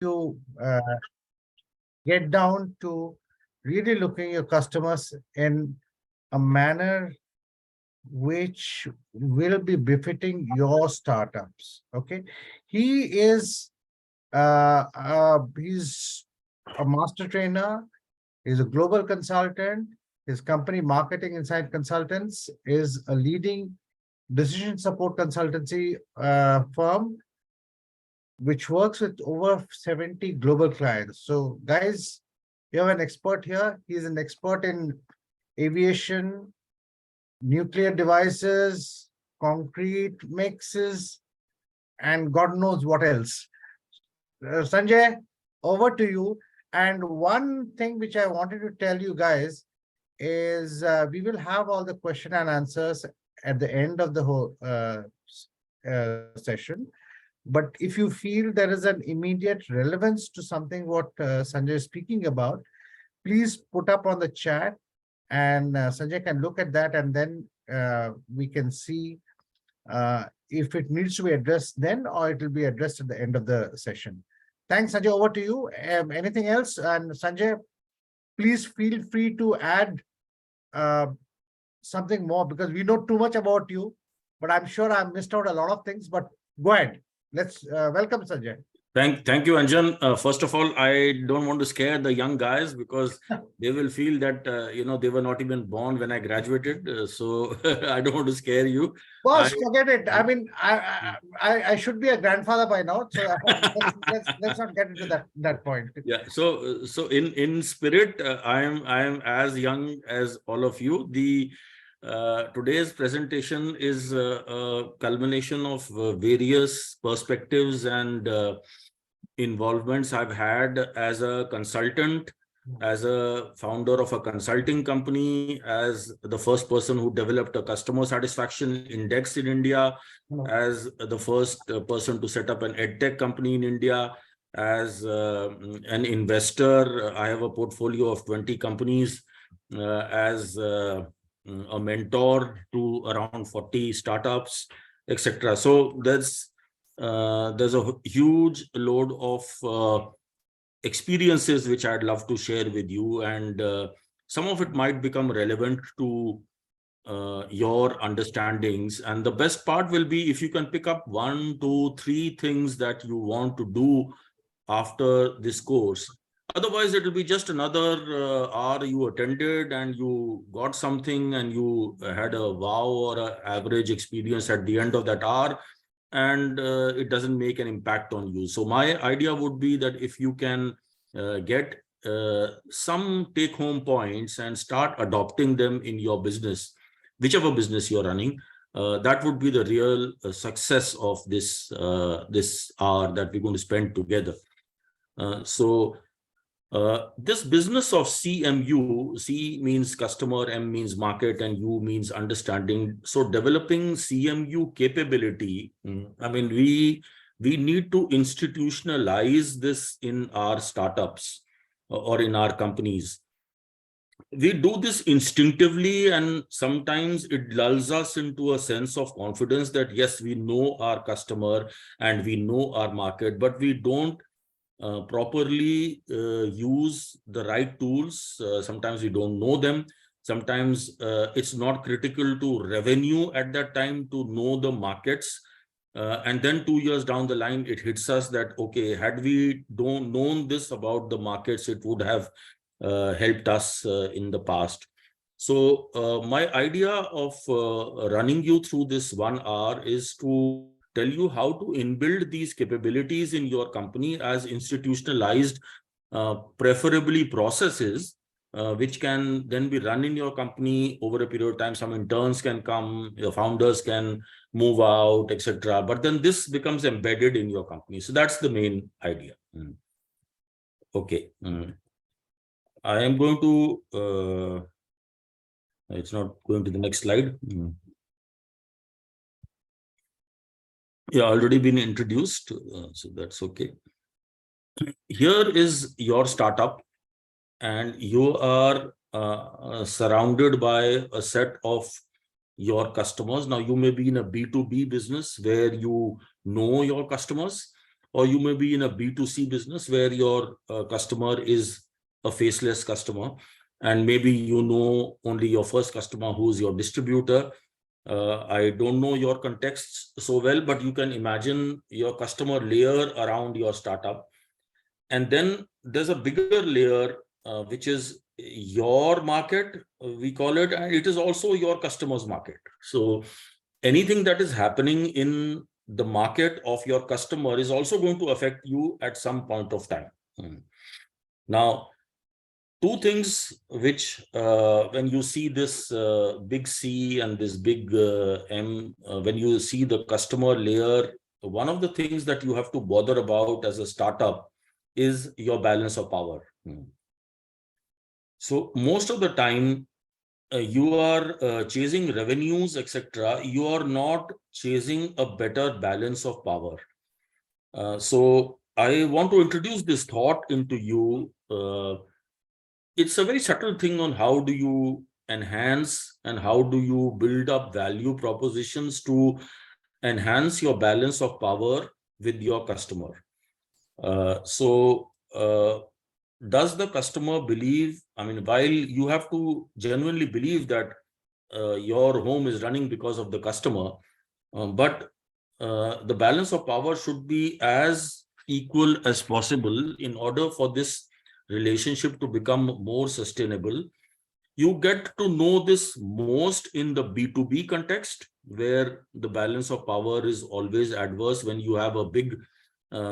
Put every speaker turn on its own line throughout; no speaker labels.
to get down to really looking at your customers in a manner which will be befitting your startups. Okay, he is he's a master trainer. He's a global consultant. His company, Marketing Insight Consultants, is a leading decision support consultancy firm which works with over 70 global clients. So, guys, you have an expert here. He's an expert in aviation, nuclear devices, concrete mixes, and God knows what else. Sanjay, over to you. And one thing which I wanted to tell you guys is we will have all the question and answers at the end of the whole session. But if you feel there is an immediate relevance to something what Sanjay is speaking about, please put up on the chat and Sanjay can look at that and then we can see if it needs to be addressed then or it will be addressed at the end of the session. Thanks, Sanjay. Over to you. Anything else? And Sanjay, please feel free to add something more because we know too much about you, but I'm sure I've missed out a lot of things, but go ahead. Let's welcome Sanjay.
Thank you, Anjan. First of all, I don't want to scare the young guys because they will feel that, they were not even born when I graduated. So I don't want to scare you.
Boss, forget it. I mean, I should be a grandfather by now. So let's not get into that point.
Yeah. So in spirit, I am as young as all of you. Today's presentation is a culmination of various perspectives and involvements I've had as a consultant, as a founder of a consulting company, as the first person who developed a customer satisfaction index in India, as the first person to set up an edtech company in India, as an investor. I have a portfolio of 20 companies, as a mentor to around 40 startups, etc. So there's a huge load of experiences which I'd love to share with you, and some of it might become relevant to your understandings. And the best part will be if you can pick up 1, 2, 3 things that you want to do after this course. Otherwise, it will be just another hour you attended and you got something and you had a wow or an average experience at the end of that hour, and it doesn't make an impact on you. So my idea would be that if you can get some take-home points and start adopting them in your business, whichever business you're running, that would be the real success of this hour that we're going to spend together. This business of CMU, C means customer, M means market, and U means understanding. So developing CMU capability, I mean, we need to institutionalize this in our startups or in our companies. We do this instinctively, and sometimes it lulls us into a sense of confidence that, yes, we know our customer and we know our market, but we don't properly use the right tools. Sometimes we don't know them. Sometimes it's not critical to revenue at that time to know the markets. And then 2 years down the line, it hits us that, okay, had we known this about the markets, it would have helped us in the past. So my idea of running you through this 1 hour is to tell you how to inbuild these capabilities in your company as institutionalized, preferably processes, which can then be run in your company over a period of time. Some interns can come, your founders can move out, etc. But then this becomes embedded in your company. So that's the main idea. Okay. I am going to, it's not going to the next slide. Yeah, already been introduced, so that's okay. Here is your startup, and you are surrounded by a set of your customers. Now, you may be in a B2B business where you know your customers, or you may be in a B2C business where your customer is a faceless customer, and maybe you know only your first customer, who's your distributor. I don't know your contexts so well, but you can imagine your customer layer around your startup. And then there's a bigger layer, which is your market, we call it, and it is also your customer's market. So anything that is happening in the market of your customer is also going to affect you at some point of time. Now, two things which, when you see this big C and this big M, when you see the customer layer, one of the things that you have to bother about as a startup is your balance of power. So most of the time, you are chasing revenues, etc. You are not chasing a better balance of power. So I want to introduce this thought into you. It's a very subtle thing on how do you enhance and how do you build up value propositions to enhance your balance of power with your customer. Does the customer believe, I mean, while you have to genuinely believe that your home is running because of the customer, but the balance of power should be as equal as possible in order for this relationship to become more sustainable. You get to know this most in the B2B context, where the balance of power is always adverse when you have a big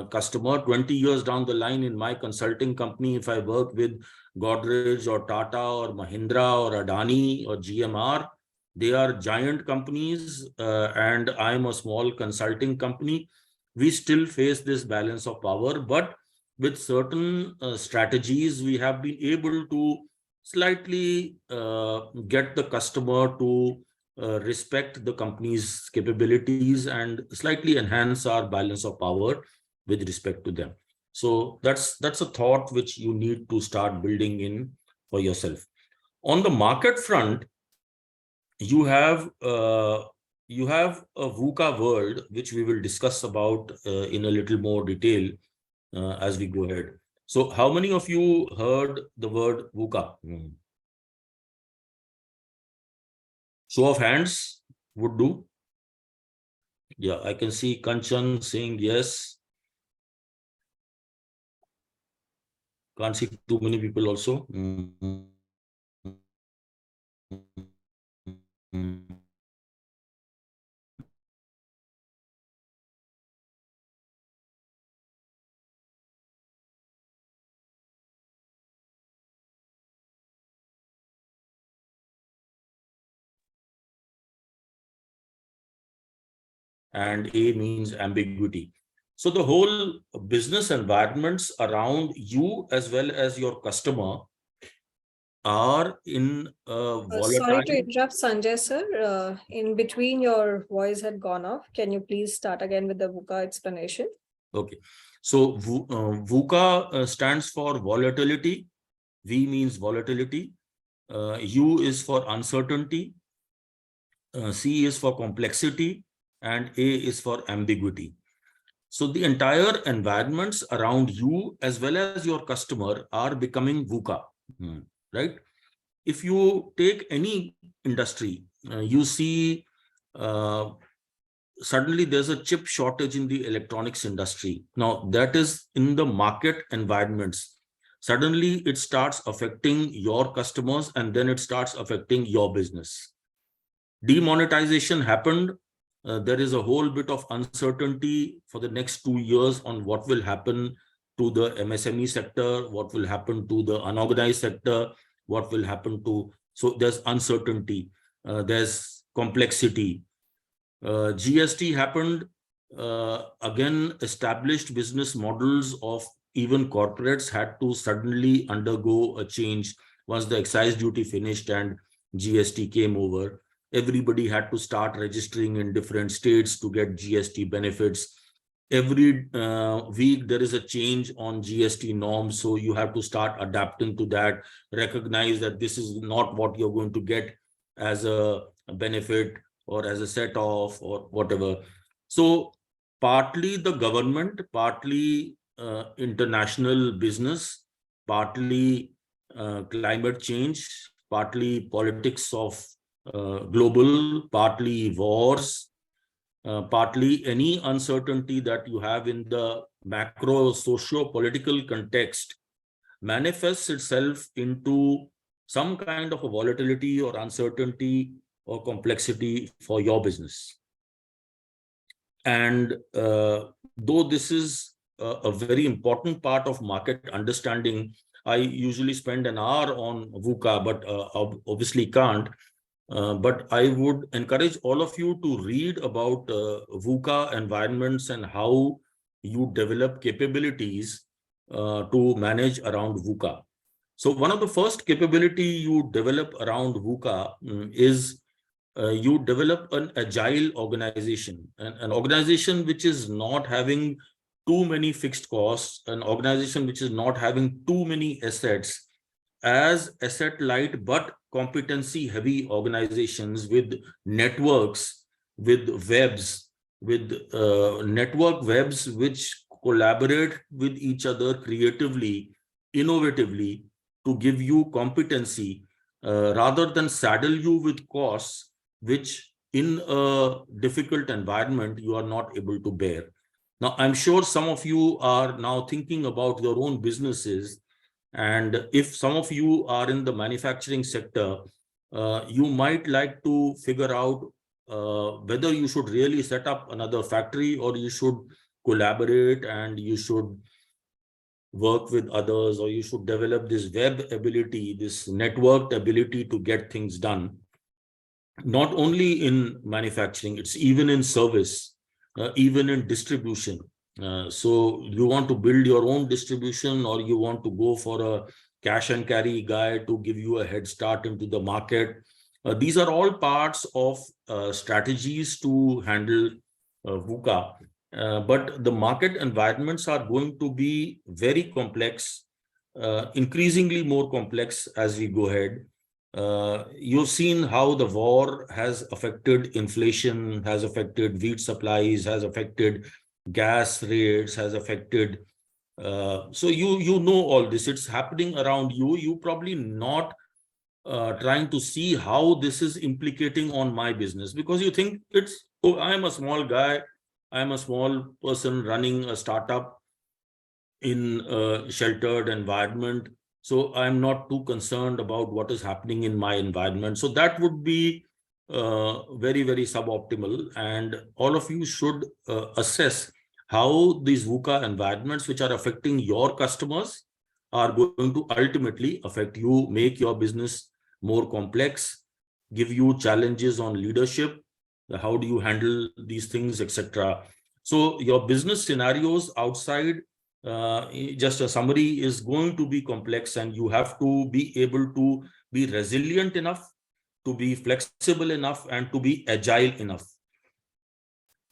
customer. 20 years down the line in my consulting company, if I work with Godrej or Tata or Mahindra or Adani or GMR, they are giant companies, and I'm a small consulting company. We still face this balance of power, but with certain strategies, we have been able to slightly get the customer to respect the company's capabilities and slightly enhance our balance of power with respect to them. So that's a thought which you need to start building in for yourself. On the market front, you have a VUCA world, which we will discuss about in a little more detail as we go ahead. So how many of you heard the word VUCA? Show of hands would do. Yeah, I can see Kanchan saying yes. Can't see too many people also. And A means ambiguity. So the whole business environments around you as well as your customer are in
Sorry to
volatile.
interrupt, Sanjay sir. In between, your voice had gone off. Can you please start again with the VUCA explanation?
Okay. So VUCA stands for volatility. V means volatility. U is for uncertainty. C is for complexity. And A is for ambiguity. So the entire environments around you as well as your customer are becoming VUCA, right? If you take any industry, you see suddenly there's a chip shortage in the electronics industry. Now that is in the market environments. Suddenly it starts affecting your customers and then it starts affecting your business. Demonetization happened. There is a whole bit of uncertainty for the next 2 years on what will happen to the MSME sector, what will happen to the unorganized sector, what will happen to, so there's uncertainty, there's complexity. GST happened, again, established business models of even corporates had to suddenly undergo a change once the excise duty finished and GST came over. Everybody had to start registering in different states to get GST benefits. Every week there is a change on GST norms, so you have to start adapting to that, recognize that this is not what you're going to get as a benefit or as a set off or whatever. So partly the government, partly international business, partly climate change, partly politics of global, partly wars, partly any uncertainty that you have in the macro socio-political context manifests itself into some kind of a volatility or uncertainty or complexity for your business. And though this is a very important part of market understanding, I usually spend an hour on VUCA, but obviously can't. But I would encourage all of you to read about VUCA environments and how you develop capabilities to manage around VUCA. So one of the first capability you develop around VUCA is you develop an agile organization, an organization which is not having too many fixed costs, an organization which is not having too many assets, as asset light but competency heavy organizations with networks, with webs, with network webs which collaborate with each other creatively, innovatively to give you competency rather than saddle you with costs which in a difficult environment you are not able to bear. Now, I'm sure some of you are now thinking about your own businesses, and if some of you are in the manufacturing sector, you might like to figure out whether you should really set up another factory or you should collaborate and you should work with others, or you should develop this web ability, this networked ability to get things done. Not only in manufacturing, it's even in service, even in distribution. So you want to build your own distribution, or you want to go for a cash and carry guy to give you a head start into the market. These are all parts of strategies to handle VUCA. But the market environments are going to be very complex, increasingly more complex as we go ahead. You've seen how the war has affected inflation, has affected wheat supplies, has affected gas rates, has affected. So you know all this. It's happening around you. You probably not trying to see how this is implicating on my business, because you think it's, oh, I'm a small guy. I'm a small person running a startup in a sheltered environment. So I'm not too concerned about what is happening in my environment. So that would be very, very suboptimal. And all of you should assess how these VUCA environments, which are affecting your customers, are going to ultimately affect you, make your business more complex, give you challenges on leadership, how do you handle these things, etc. So your business scenarios outside, just a summary, is going to be complex, and you have to be able to be resilient enough, to be flexible enough, and to be agile enough.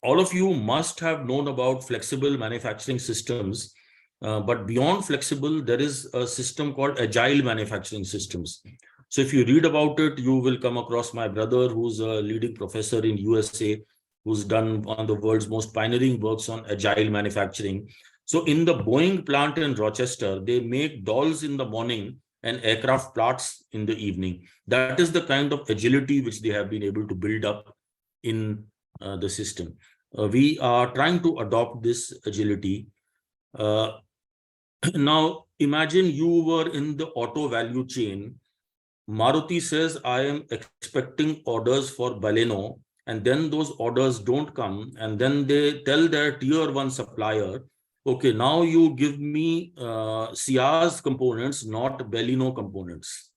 All of you must have known about flexible manufacturing systems, but beyond flexible, there is a system called agile manufacturing systems. So if you read about it, you will come across my brother, who's a leading professor in USA, who's done one of the world's most pioneering works on agile manufacturing. So in the Boeing plant in Rochester, they make dolls in the morning and aircraft parts in the evening. That is the kind of agility which they have been able to build up in the system. We are trying to adopt this agility. Now, imagine you were in the auto value chain. Maruti says, I am expecting orders for Baleno, and then those orders don't come. And then they tell their tier one supplier, okay, now you give me Ciaz components, not Baleno components.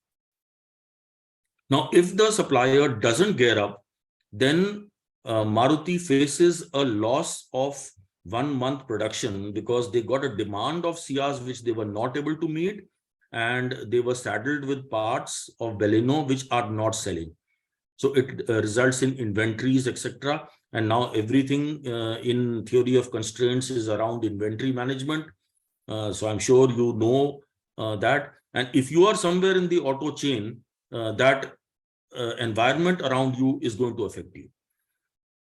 Now, if the supplier doesn't gear up, then Maruti faces a loss of 1 month production, because they got a demand of Ciaz which they were not able to meet, and they were saddled with parts of Baleno which are not selling. So it results in inventories, etc. And now everything in theory of constraints is around inventory management. So I'm sure you know that. And if you are somewhere in the auto chain, that environment around you is going to affect you.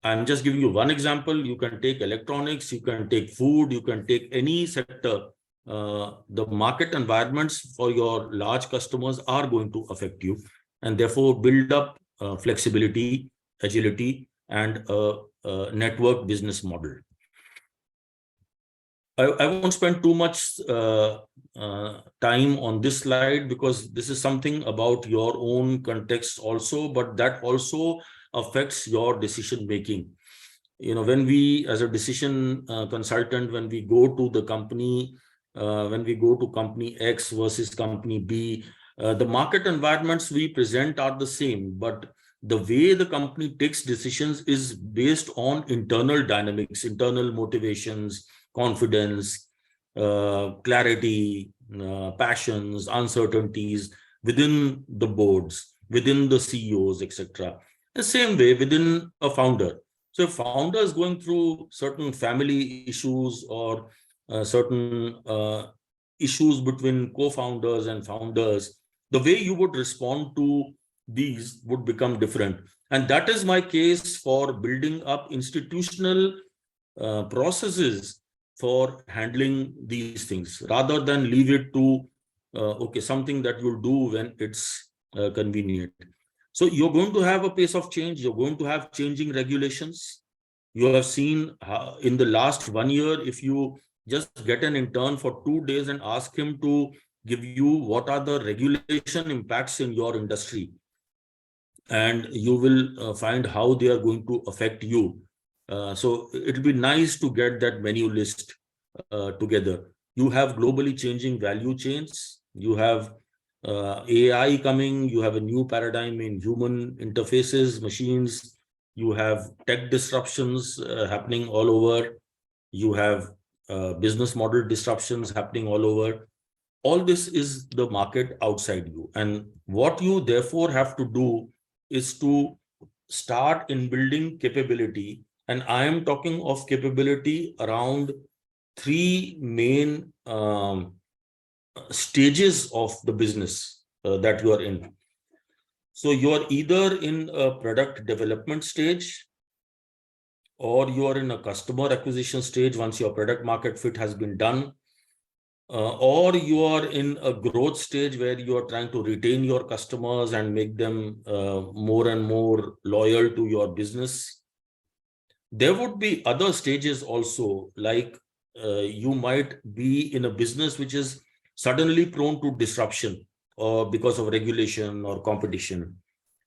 I'm just giving you one example. You can take electronics, you can take food, you can take any sector. The market environments for your large customers are going to affect you, and therefore build up flexibility, agility, and a network business model. I won't spend too much time on this slide because this is something about your own context also, but that also affects your decision making. When we, as a decision consultant, when we go to the company, when we go to company X versus company B, the market environments we present are the same, but the way the company takes decisions is based on internal dynamics, internal motivations, confidence, clarity, passions, uncertainties within the boards, within the CEOs, etc. The same way within a founder. So if founder is going through certain family issues or certain issues between co-founders and founders, the way you would respond to these would become different. And that is my case for building up institutional processes for handling these things, rather than leave it to okay, something that you'll do when it's convenient. So you're going to have a pace of change. You're going to have changing regulations. You have seen in the last 1 year, if you just get an intern for 2 days and ask him to give you what are the regulation impacts in your industry, and you will find how they are going to affect you. So it'll be nice to get that menu list together. You have globally changing value chains. You have AI coming. You have a new paradigm in human interfaces, machines. You have tech disruptions happening all over. You have business model disruptions happening all over. All this is the market outside you. And what you therefore have to do is to start in building capability. And I am talking of capability around 3 main stages of the business that you are in. So you are either in a product development stage, or you are in a customer acquisition stage once your product market fit has been done, or you are in a growth stage where you are trying to retain your customers and make them more and more loyal to your business. There would be other stages also, like you might be in a business which is suddenly prone to disruption, or because of regulation or competition,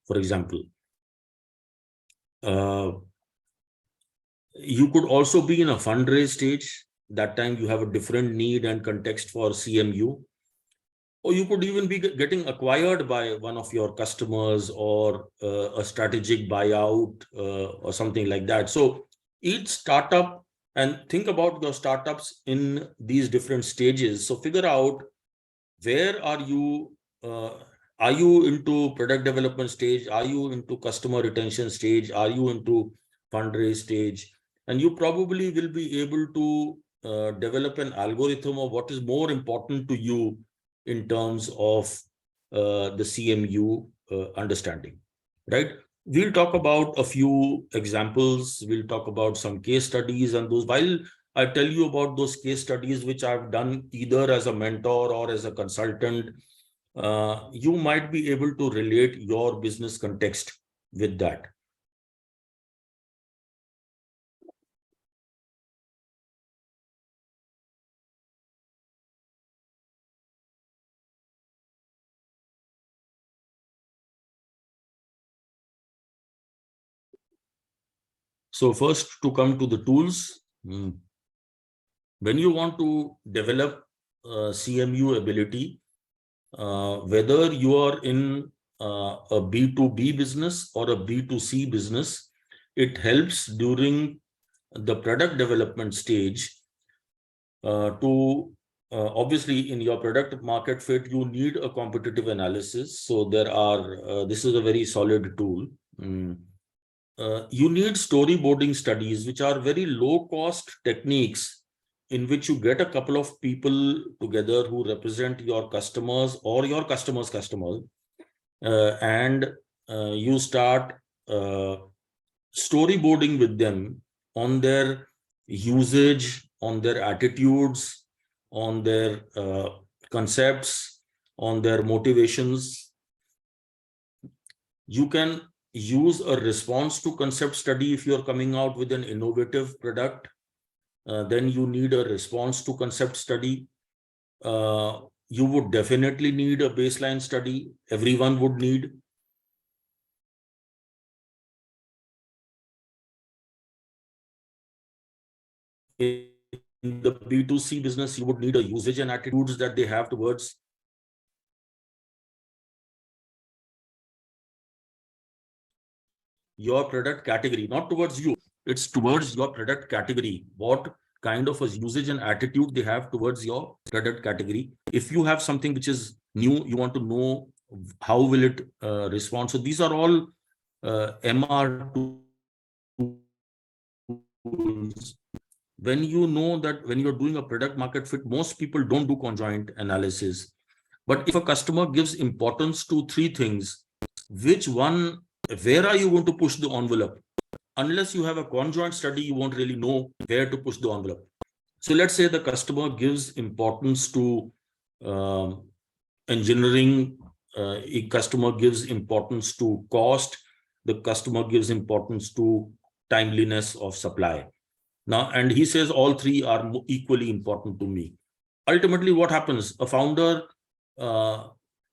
for example. You could also be in a fundraise stage. That time you have a different need and context for CMU. Or you could even be getting acquired by one of your customers, or a strategic buyout or something like that. So each startup, and think about your startups in these different stages. So figure out where are you into product development stage? Are you into customer retention stage? Are you into fundraise stage? And you probably will be able to develop an algorithm of what is more important to you in terms of the CMU understanding, right? We'll talk about a few examples. We'll talk about some case studies, and those, while I tell you about those case studies which I've done either as a mentor or as a consultant, you might be able to relate your business context with that. So first, to come to the tools, when you want to develop CMU ability, whether you are in a B2B business or a B2C business, it helps during the product development stage to obviously in your product market fit, you need a competitive analysis. So there are, this is a very solid tool. You need storyboarding studies, which are very low cost techniques in which you get a couple of people together who represent your customers or your customers' customers, and you start storyboarding with them on their usage, on their attitudes, on their concepts, on their motivations. You can use a response to concept study if you're coming out with an innovative product. Then you need a response to concept study. You would definitely need a baseline study. Everyone would need. In the B2C business, you would need a usage and attitudes that they have towards your product category, not towards you. It's towards your product category. What kind of a usage and attitude they have towards your product category. If you have something which is new, you want to know how will it respond. So these are all MR tools. When you know that when you're doing a product market fit, most people don't do conjoint analysis. But if a customer gives importance to three things, which one, where are you going to push the envelope? Unless you have a conjoint study, you won't really know where to push the envelope. So let's say the customer gives importance to engineering, a customer gives importance to cost, the customer gives importance to timeliness of supply. Now, and he says all three are equally important to me. Ultimately, what happens? A founder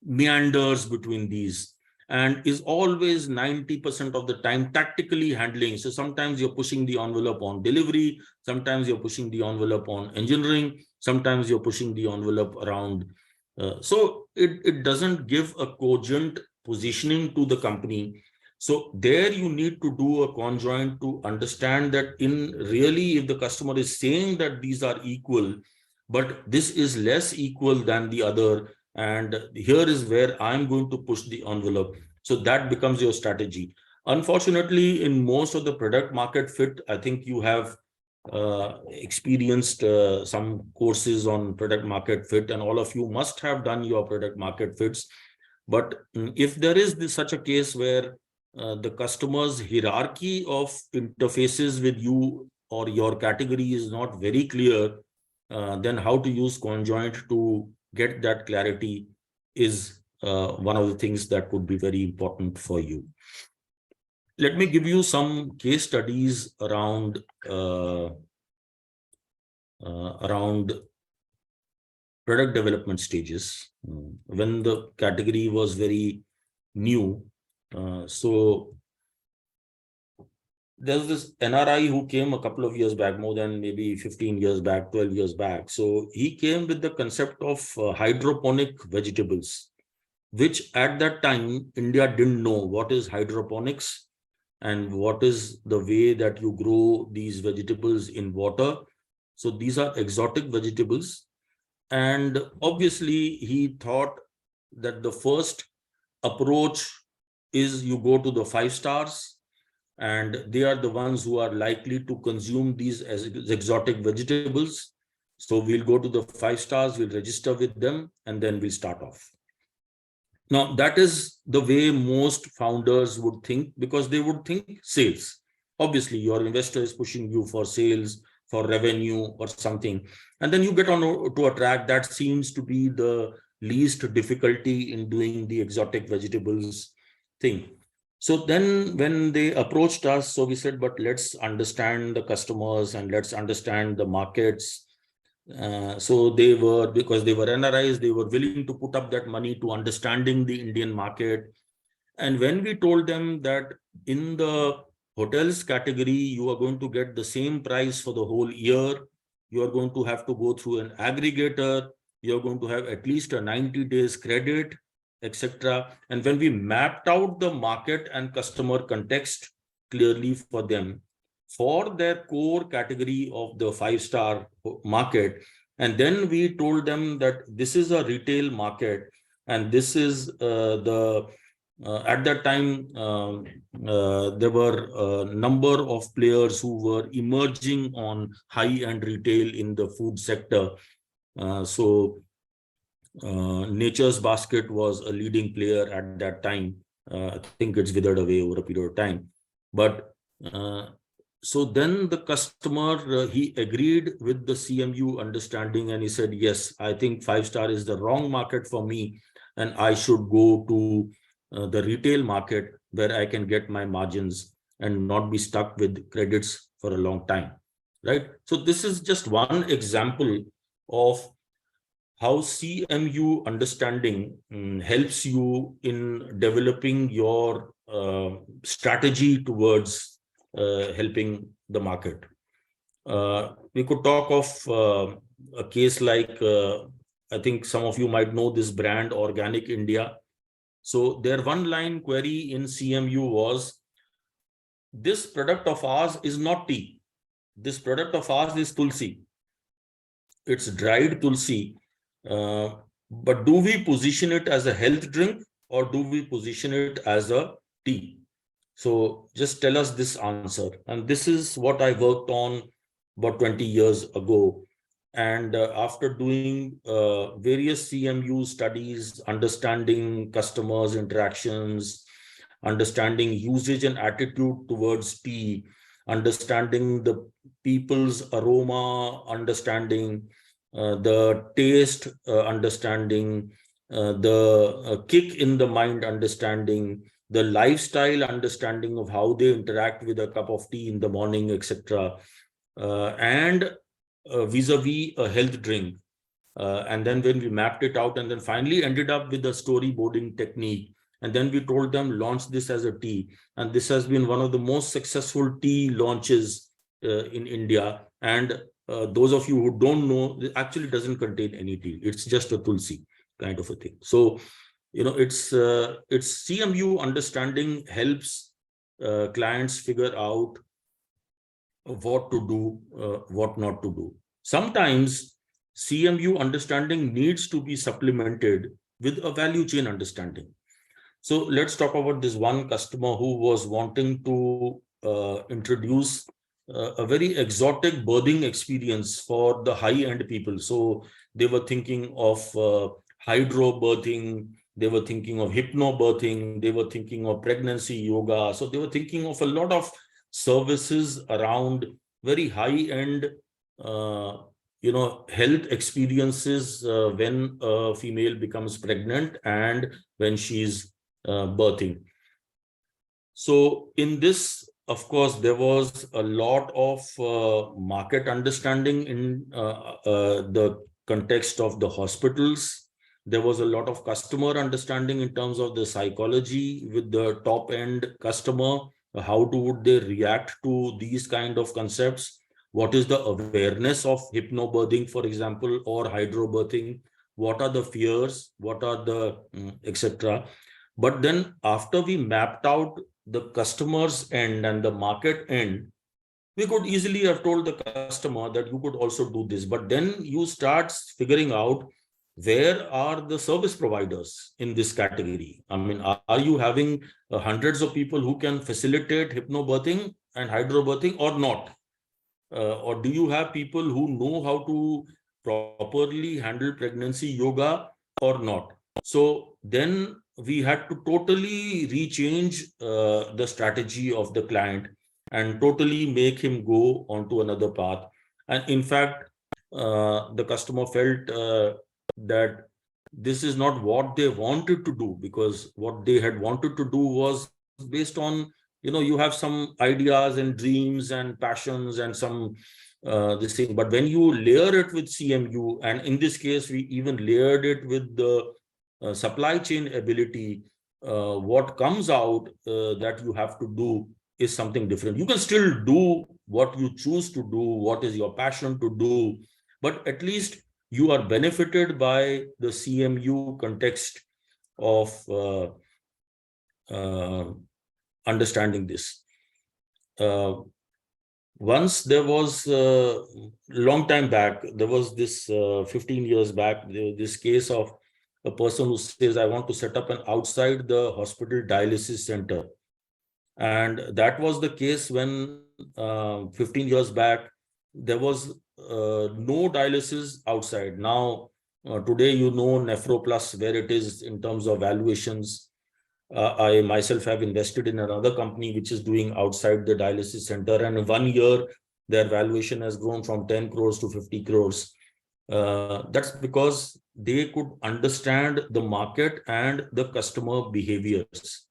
meanders between these and is always 90% of the time tactically handling. So sometimes you're pushing the envelope on delivery, sometimes you're pushing the envelope on engineering, sometimes you're pushing the envelope around. So it doesn't give a cogent positioning to the company. So there you need to do a conjoint to understand that in really, if the customer is saying that these are equal, but this is less equal than the other, and here is where I'm going to push the envelope. So that becomes your strategy. Unfortunately, in most of the product market fit, I think you have experienced some courses on product market fit, and all of you must have done your product market fits. But if there is such a case where the customer's hierarchy of interfaces with you or your category is not very clear, then how to use conjoint to get that clarity is one of the things that would be very important for you. Let me give you some case studies around product development stages when the category was very new. So there's this NRI who came a couple of years back, more than maybe 15 years back, 12 years back. So he came with the concept of hydroponic vegetables, which at that time, India didn't know what is hydroponics and what is the way that you grow these vegetables in water. So these are exotic vegetables. And obviously, he thought that the first approach is you go to the 5 stars, and they are the ones who are likely to consume these as exotic vegetables. So we'll go to the 5 stars, we'll register with them, and then we'll start off. Now, that is the way most founders would think, because they would think sales. Obviously, your investor is pushing you for sales, for revenue or something. And then you get on to a track that seems to be the least difficulty in doing the exotic vegetables thing. So then when they approached us, so we said, but let's understand the customers and let's understand the markets. So they were, because they were NRIs, they were willing to put up that money to understanding the Indian market. And when we told them that in the hotels category, you are going to get the same price for the whole year, you are going to have to go through an aggregator, you're going to have at least a 90 days credit, etc. And when we mapped out the market and customer context clearly for them, for their core category of the 5-star market, and then we told them that this is a retail market, and this is at that time, there were a number of players who were emerging on high-end retail in the food sector. So Nature's Basket was a leading player at that time. I think it's withered away over a period of time. But So then the customer, he agreed with the CMU understanding, and he said, yes, I think 5-star is the wrong market for me, and I should go to the retail market where I can get my margins and not be stuck with credits for a long time, right? So this is just one example of how CMU understanding helps you in developing your strategy towards helping the market. We could talk of a case like, I think some of you might know this brand, Organic India. So their one-line query in CMU was, this product of ours is not tea. This product of ours is tulsi. It's dried tulsi. But do we position it as a health drink or do we position it as a tea? So just tell us this answer. And this is what I worked on about 20 years ago. And after doing various CMU studies, understanding customers' interactions, understanding usage and attitude towards tea, understanding the people's aroma, understanding the taste, understanding the kick in the mind, understanding the lifestyle, understanding of how they interact with a cup of tea in the morning, etc. And vis-a-vis a health drink. And then when we mapped it out and then finally ended up with a storyboarding technique, and then we told them, launch this as a tea. And this has been one of the most successful tea launches in India. And those of you who don't know, it actually doesn't contain any tea. It's just a tulsi kind of a thing. So, you know, it's CMU understanding helps clients figure out what to do, what not to do. Sometimes CMU understanding needs to be supplemented with a value chain understanding. So let's talk about this one customer who was wanting to introduce a very exotic birthing experience for the high-end people. So they were thinking of hydro birthing, they were thinking of hypno birthing, they were thinking of pregnancy yoga. So they were thinking of a lot of services around very high-end health experiences when a female becomes pregnant and when she's birthing. So in this, of course, there was a lot of market understanding in the context of the hospitals. There was a lot of customer understanding in terms of the psychology with the top end customer. How would they react to these kind of concepts? What is the awareness of hypnobirthing, for example, or hydrobirthing? What are the fears? What are the etc.? But then after we mapped out the customer's end and the market end, we could easily have told the customer that you could also do this. But then you start figuring out, where are the service providers in this category? I mean, are you having hundreds of people who can facilitate hypnobirthing and hydrobirthing or not? Or do you have people who know how to properly handle pregnancy yoga or not? So then we had to totally rechange the strategy of the client and totally make him go onto another path. And in fact, the customer felt that this is not what they wanted to do, because what they had wanted to do was based on, you have some ideas and dreams and passions and some this thing. But when you layer it with CMU, and in this case, we even layered it with the supply chain ability, what comes out that you have to do is something different. You can still do what you choose to do, what is your passion to do, but at least you are benefited by the CMU context of understanding this. Once there was a long time back, there was this 15 years back, this case of a person who says, I want to set up an outside the hospital dialysis center. And that was the case when 15 years back, there was no dialysis outside. Now, today, NephroPlus, where it is in terms of valuations. I myself have invested in another company which is doing outside the dialysis center, and in 1 year, their valuation has grown from 10 crores to 50 crores. That's because they could understand the market and the customer behaviors.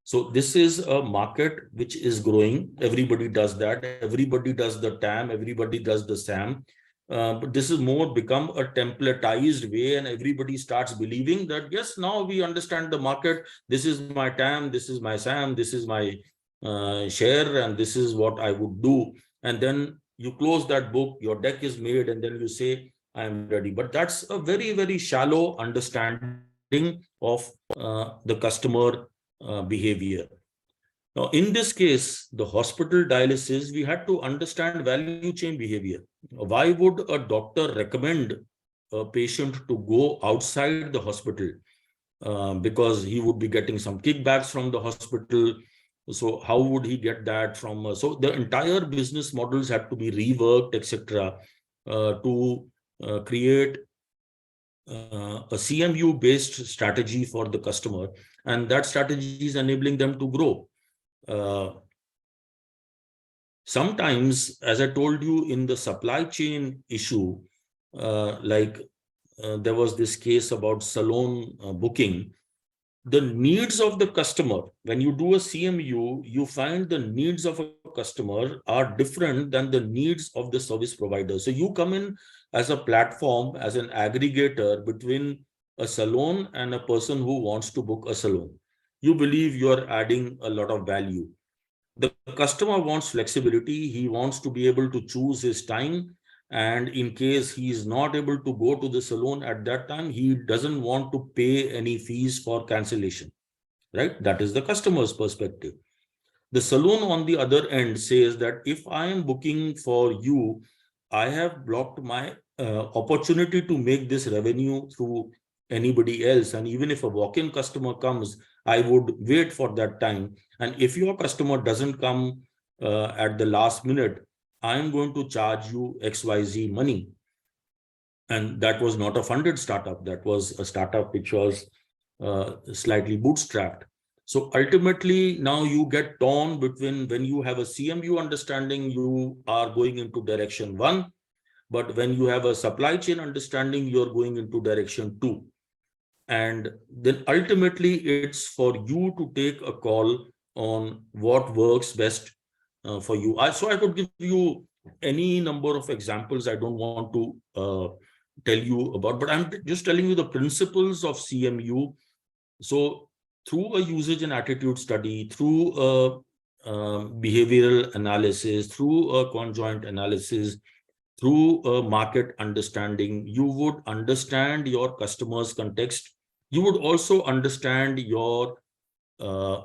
So this is a market which is growing. Everybody does that. Everybody does the TAM. Everybody does the SAM. But this is more become a templatized way, and everybody starts believing that, yes, now we understand the market. This is my TAM. This is my SAM. This is my share, and this is what I would do. And then you close that book, your deck is made, and then you say, I am ready. But that's a very, very shallow understanding of the customer behavior. Now, in this case, the hospital dialysis, we had to understand value chain behavior. Why would a doctor recommend a patient to go outside the hospital? Because he would be getting some kickbacks from the hospital. So how would he get that from? So the entire business models had to be reworked, etc., to create a CMU based strategy for the customer, and that strategy is enabling them to grow. Sometimes, as I told you, in the supply chain issue, there was this case about salon booking. The needs of the customer, when you do a CMU, you find the needs of a customer are different than the needs of the service provider. So you come in as a platform, as an aggregator between a salon and a person who wants to book a salon. You believe you're adding a lot of value. The customer wants flexibility. He wants to be able to choose his time. And in case he is not able to go to the salon at that time, he doesn't want to pay any fees for cancellation, right? That is the customer's perspective. The salon on the other end says that if I am booking for you, I have blocked my opportunity to make this revenue through anybody else. And even if a walk-in customer comes, I would wait for that time. And if your customer doesn't come at the last minute, I'm going to charge you XYZ money. And that was not a funded startup. That was a startup which was slightly bootstrapped. So ultimately, now you get torn between when you have a CMU understanding, you are going into direction one. But when you have a supply chain understanding, you're going into direction two. And then ultimately, it's for you to take a call on what works best for you. So I could give you any number of examples. I don't want to tell you about, but I'm just telling you the principles of CMU. So through a usage and attitude study, through a behavioral analysis, through a conjoint analysis, through a market understanding, you would understand your customer's context. You would also understand your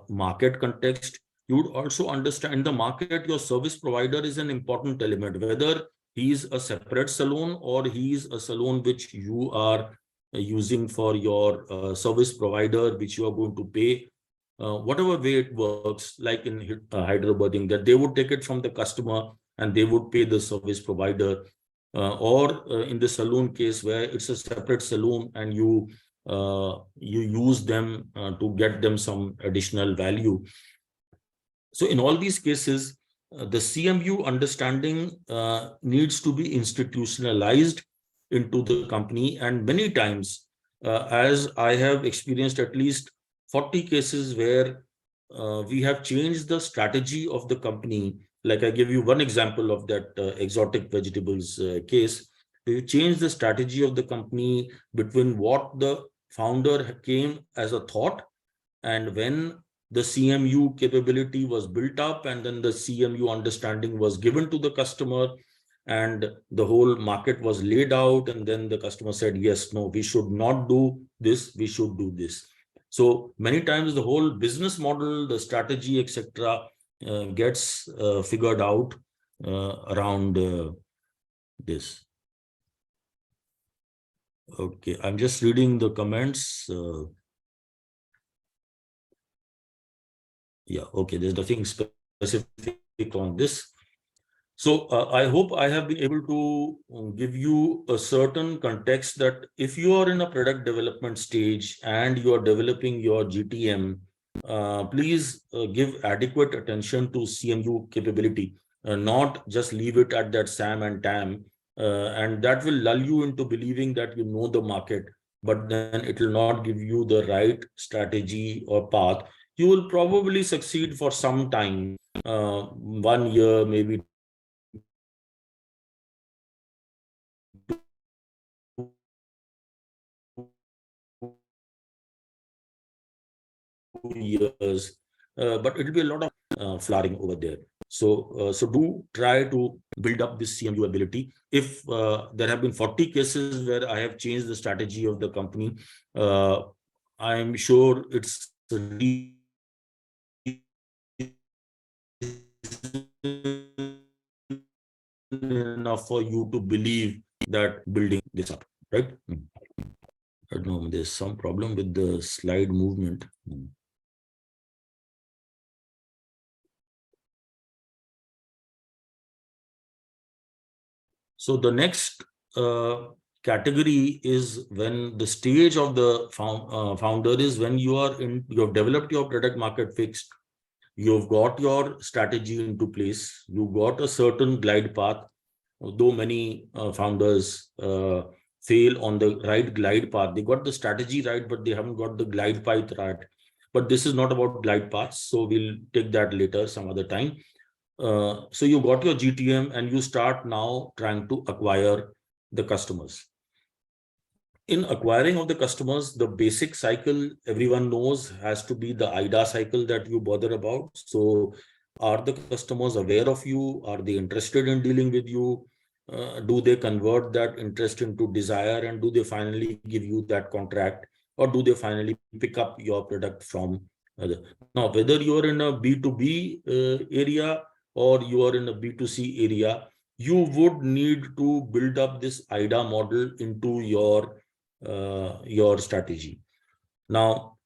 market context. You would also understand the market. Your service provider is an important element, whether he's a separate salon or he's a salon which you are using for your service provider, which you are going to pay. Whatever way it works, like in Hyderabad, that they would take it from the customer and they would pay the service provider, or in the saloon case where it's a separate saloon and you use them to get them some additional value. So in all these cases, the CMU understanding needs to be institutionalized into the company. And many times, as I have experienced at least 40 cases where we have changed the strategy of the company. Like I give you one example of that exotic vegetables case. We changed the strategy of the company between what the founder came as a thought, and when the CMU capability was built up and then the CMU understanding was given to the customer and the whole market was laid out, and then the customer said, yes, no, we should not do this, we should do this. So many times the whole business model, the strategy, etc., gets figured out around this. Okay, I'm just reading the comments. Yeah, okay, there's nothing specific on this. So I hope I have been able to give you a certain context that if you are in a product development stage and you are developing your GTM, please give adequate attention to CMU capability, not just leave it at that SAM and TAM, and that will lull you into believing that you know the market, but then it will not give you the right strategy or path. You will probably succeed for some time, 1 year, maybe 2 years, but it will be a lot of flowering over there. So do try to build up this CMU ability. If there have been 40 cases where I have changed the strategy of the company, I'm sure it's enough for you to believe that building this up, right? I don't know, there's some problem with the slide movement. So the next category is when the stage of the founder is when you have developed your product market fixed, you've got your strategy into place, you got a certain glide path. Though many founders fail on the right glide path, they got the strategy right, but they haven't got the glide path right. But this is not about glide paths, so we'll take that later some other time. So you got your GTM and you start now trying to acquire the customers. In acquiring of the customers, the basic cycle everyone knows has to be the IDA cycle that you bother about. So are the customers aware of you? Are they interested in dealing with you? Do they convert that interest into desire, and do they finally give you that contract, or do they finally pick up your product from other? Now, whether you are in a B2B area or you are in a B2C area, you would need to build up this IDA model into your strategy. Now,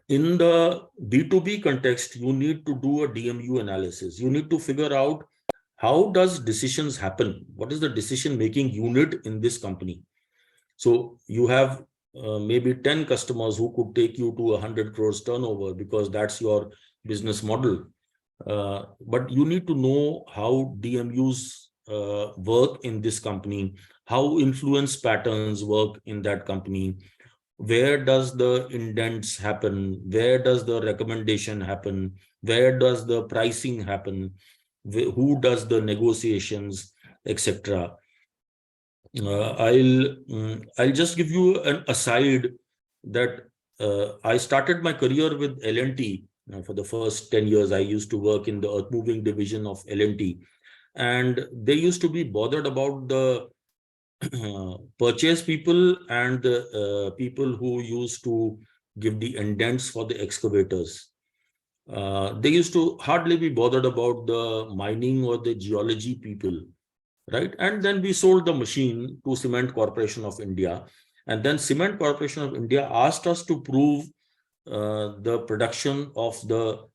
in the B2B context, you need to do a DMU analysis. You need to figure out how does decisions happen? What is the decision-making unit in this company? So you have maybe 10 customers who could take you to 100 crores turnover because that's your business model. But you need to know how DMUs work in this company, how influence patterns work in that company, where does the indents happen, where does the recommendation happen, where does the pricing happen, who does the negotiations, etc. I'll just give you an aside that I started my career with L&T. For the first 10 years, I used to work in the earth moving division of L&T, and they used to be bothered about the purchase people and the people who used to give the indents for the excavators. They used to hardly be bothered about the mining or the geology people, right? And then we sold the machine to Cement Corporation of India. And then Cement Corporation of India asked us to prove the production of the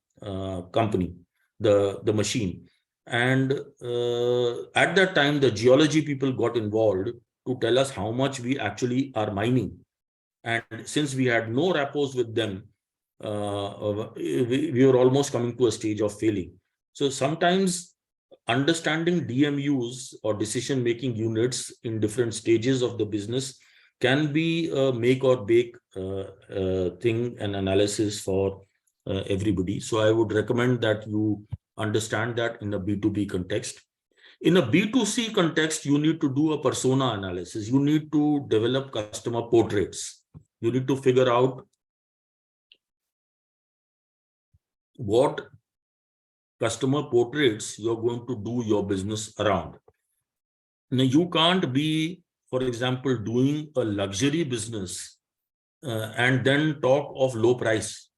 company, the machine. And at that time, the geology people got involved to tell us how much we actually are mining. And since we had no rapport with them, we were almost coming to a stage of failing. So sometimes understanding DMUs or decision-making units in different stages of the business can be a make or break thing and analysis for everybody. So I would recommend that you understand that in a B2B context. In a B2C context, you need to do a persona analysis. You need to develop customer portraits. You need to figure out what customer portraits you're going to do your business around. Now, you can't be, for example, doing a luxury business and then talk of low price.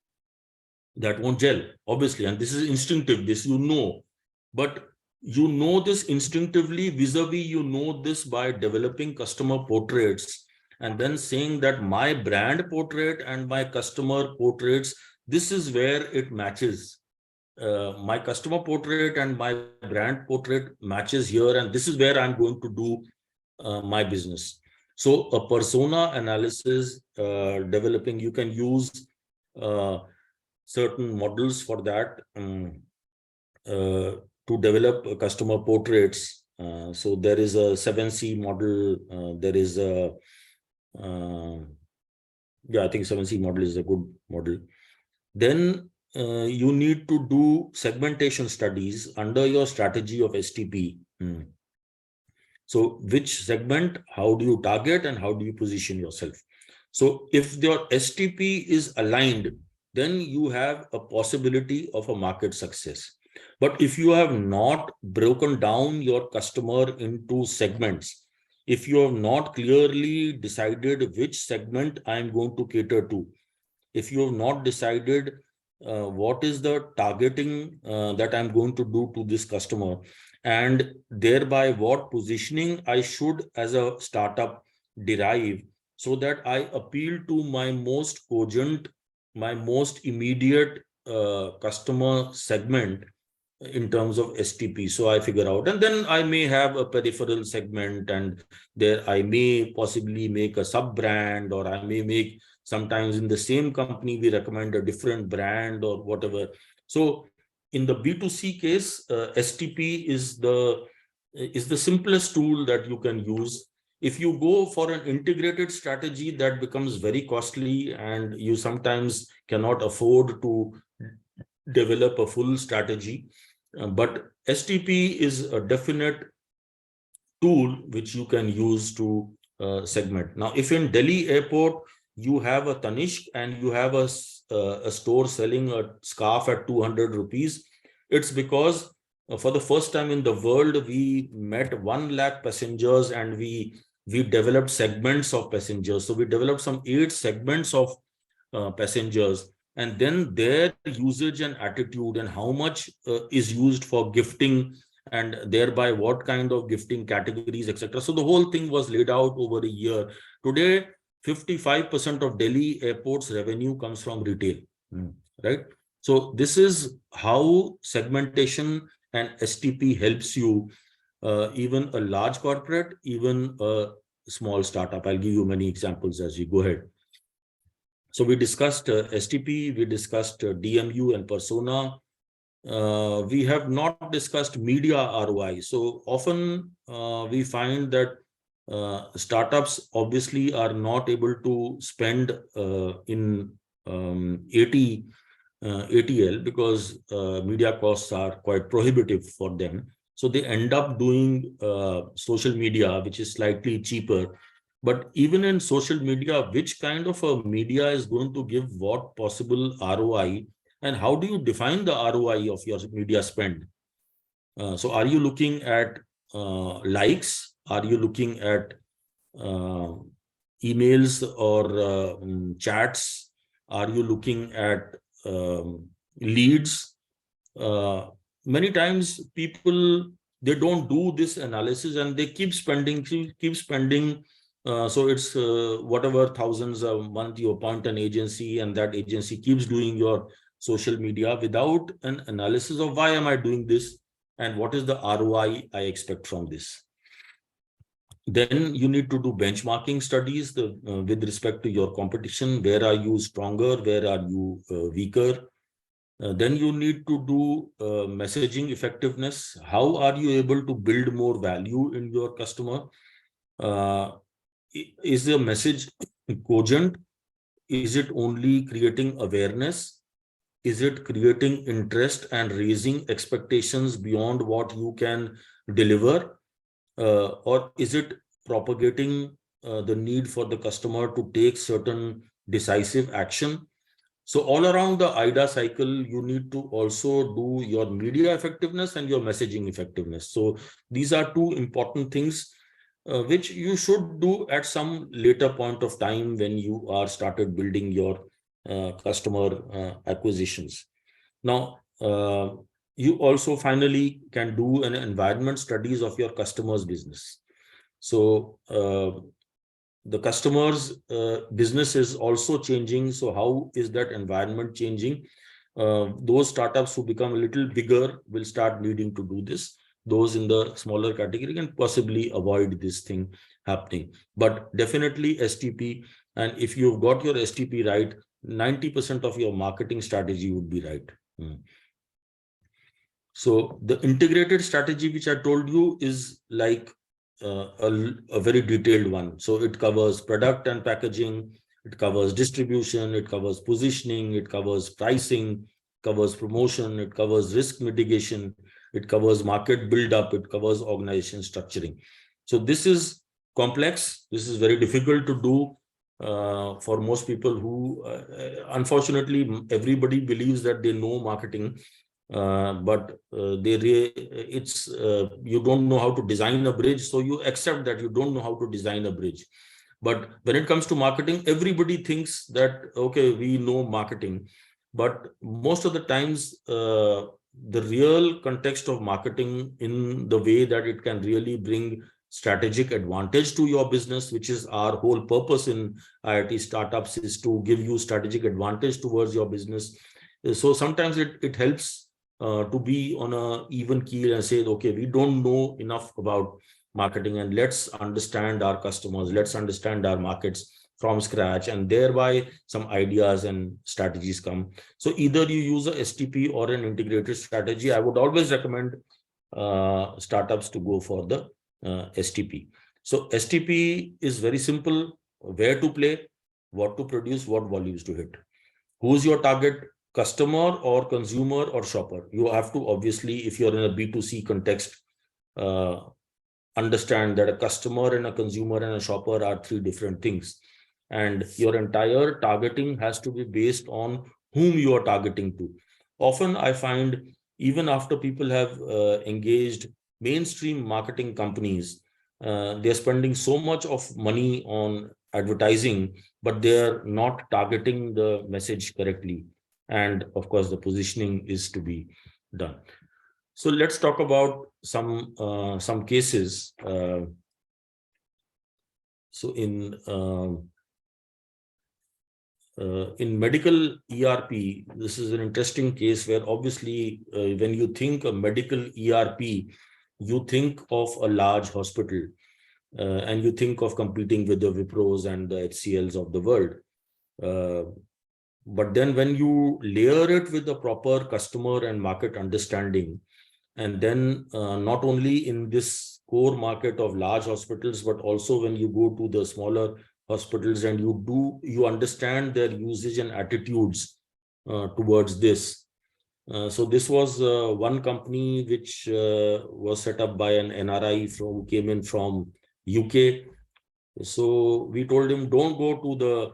That won't gel, obviously. And this is instinctive, this you know. But you know this instinctively, vis-a-vis you know this by developing customer portraits and then saying that my brand portrait and my customer portraits, this is where it matches. My customer portrait and my brand portrait matches here, and this is where I'm going to do my business. So a persona analysis developing, you can use certain models for that to develop customer portraits. So there is a 7C model. There is a I think 7C model is a good model. Then you need to do segmentation studies under your strategy of STP. So which segment, how do you target, and how do you position yourself? So if your STP is aligned, then you have a possibility of a market success. But if you have not broken down your customer into segments, if you have not clearly decided which segment I am going to cater to, if you have not decided what is the targeting that I'm going to do to this customer, and thereby what positioning I should as a startup derive so that I appeal to my most cogent, my most immediate customer segment in terms of STP. So I figure out, and then I may have a peripheral segment, and there I may possibly make a sub brand, or I may make, sometimes in the same company we recommend a different brand or whatever. So in the B2C case, STP is the simplest tool that you can use. If you go for an integrated strategy, that becomes very costly, and you sometimes cannot afford to develop a full strategy. But STP is a definite tool which you can use to segment. Now, if in Delhi airport, you have a Tanishq and you have a store selling a scarf at 200 rupees, it's because for the first time in the world, we met 1 lakh passengers, and we developed segments of passengers. So we developed some 8 segments of passengers, and then their usage and attitude, and how much is used for gifting, and thereby what kind of gifting categories, etc. So the whole thing was laid out over a year. Today, 55% of Delhi airport's revenue comes from retail, right? So this is how segmentation and STP helps you, even a large corporate, even a small startup. I'll give you many examples as we go ahead. So we discussed STP, we discussed DMU and persona. We have not discussed media ROI. So often we find that startups obviously are not able to spend in ATL because media costs are quite prohibitive for them. So they end up doing social media, which is slightly cheaper. But even in social media, which kind of a media is going to give what possible ROI, and how do you define the ROI of your media spend? So are you looking at likes? Are you looking at emails or chats? Are you looking at leads? Many times people, they don't do this analysis, and they keep spending. So it's whatever thousands a month you appoint an agency, and that agency keeps doing your social media without an analysis of why am I doing this and what is the ROI I expect from this. Then you need to do benchmarking studies with respect to your competition. Where are you stronger? Where are you weaker? Then you need to do messaging effectiveness. How are you able to build more value in your customer? Is the message cogent? Is it only creating awareness? Is it creating interest and raising expectations beyond what you can deliver? Or is it propagating the need for the customer to take certain decisive action? So all around the IDA cycle, you need to also do your media effectiveness and your messaging effectiveness. So these are two important things which you should do at some later point of time when you are started building your customer acquisitions. Now, you also finally can do an environment studies of your customers' business. So the customer's business is also changing. So how is that environment changing? Those startups who become a little bigger will start needing to do this. Those in the smaller category can possibly avoid this thing happening. But definitely STP, and if you've got your STP right, 90% of your marketing strategy would be right. So the integrated strategy, which I told you, is like a very detailed one. So it covers product and packaging, it covers distribution, it covers positioning, it covers pricing, covers promotion, it covers risk mitigation, it covers market build-up, it covers organization structuring. So this is complex. This is very difficult to do for most people who, unfortunately, everybody believes that they know marketing, but you don't know how to design a bridge, so you accept that you don't know how to design a bridge. But when it comes to marketing, everybody thinks that, okay, we know marketing, but most of the times the real context of marketing, in the way that it can really bring strategic advantage to your business, which is our whole purpose in IIT startups, is to give you strategic advantage towards your business. So sometimes it helps to be on a even keel and say, okay, we don't know enough about marketing, and let's understand our customers, let's understand our markets from scratch, and thereby some ideas and strategies come. So either you use a STP or an integrated strategy. I would always recommend startups to go for the STP. So STP is very simple: where to play, what to produce, what volumes to hit. Who's your target customer or consumer or shopper? You have to, obviously, if you're in a B2C context, understand that a customer and a consumer and a shopper are three different things. And your entire targeting has to be based on whom you are targeting to. Often I find, even after people have engaged mainstream marketing companies, they're spending so much of money on advertising, but they're not targeting the message correctly. And of course, the positioning is to be done. So let's talk about some cases. So in medical ERP, this is an interesting case where, obviously, when you think of medical ERP, you think of a large hospital, and you think of competing with the Wipros and the HCLs of the world. But then when you layer it with the proper customer and market understanding, and then not only in this core market of large hospitals, but also when you go to the smaller hospitals and you understand their usage and attitudes towards this. So this was one company which was set up by an NRI who came in from UK. So we told him, don't go to the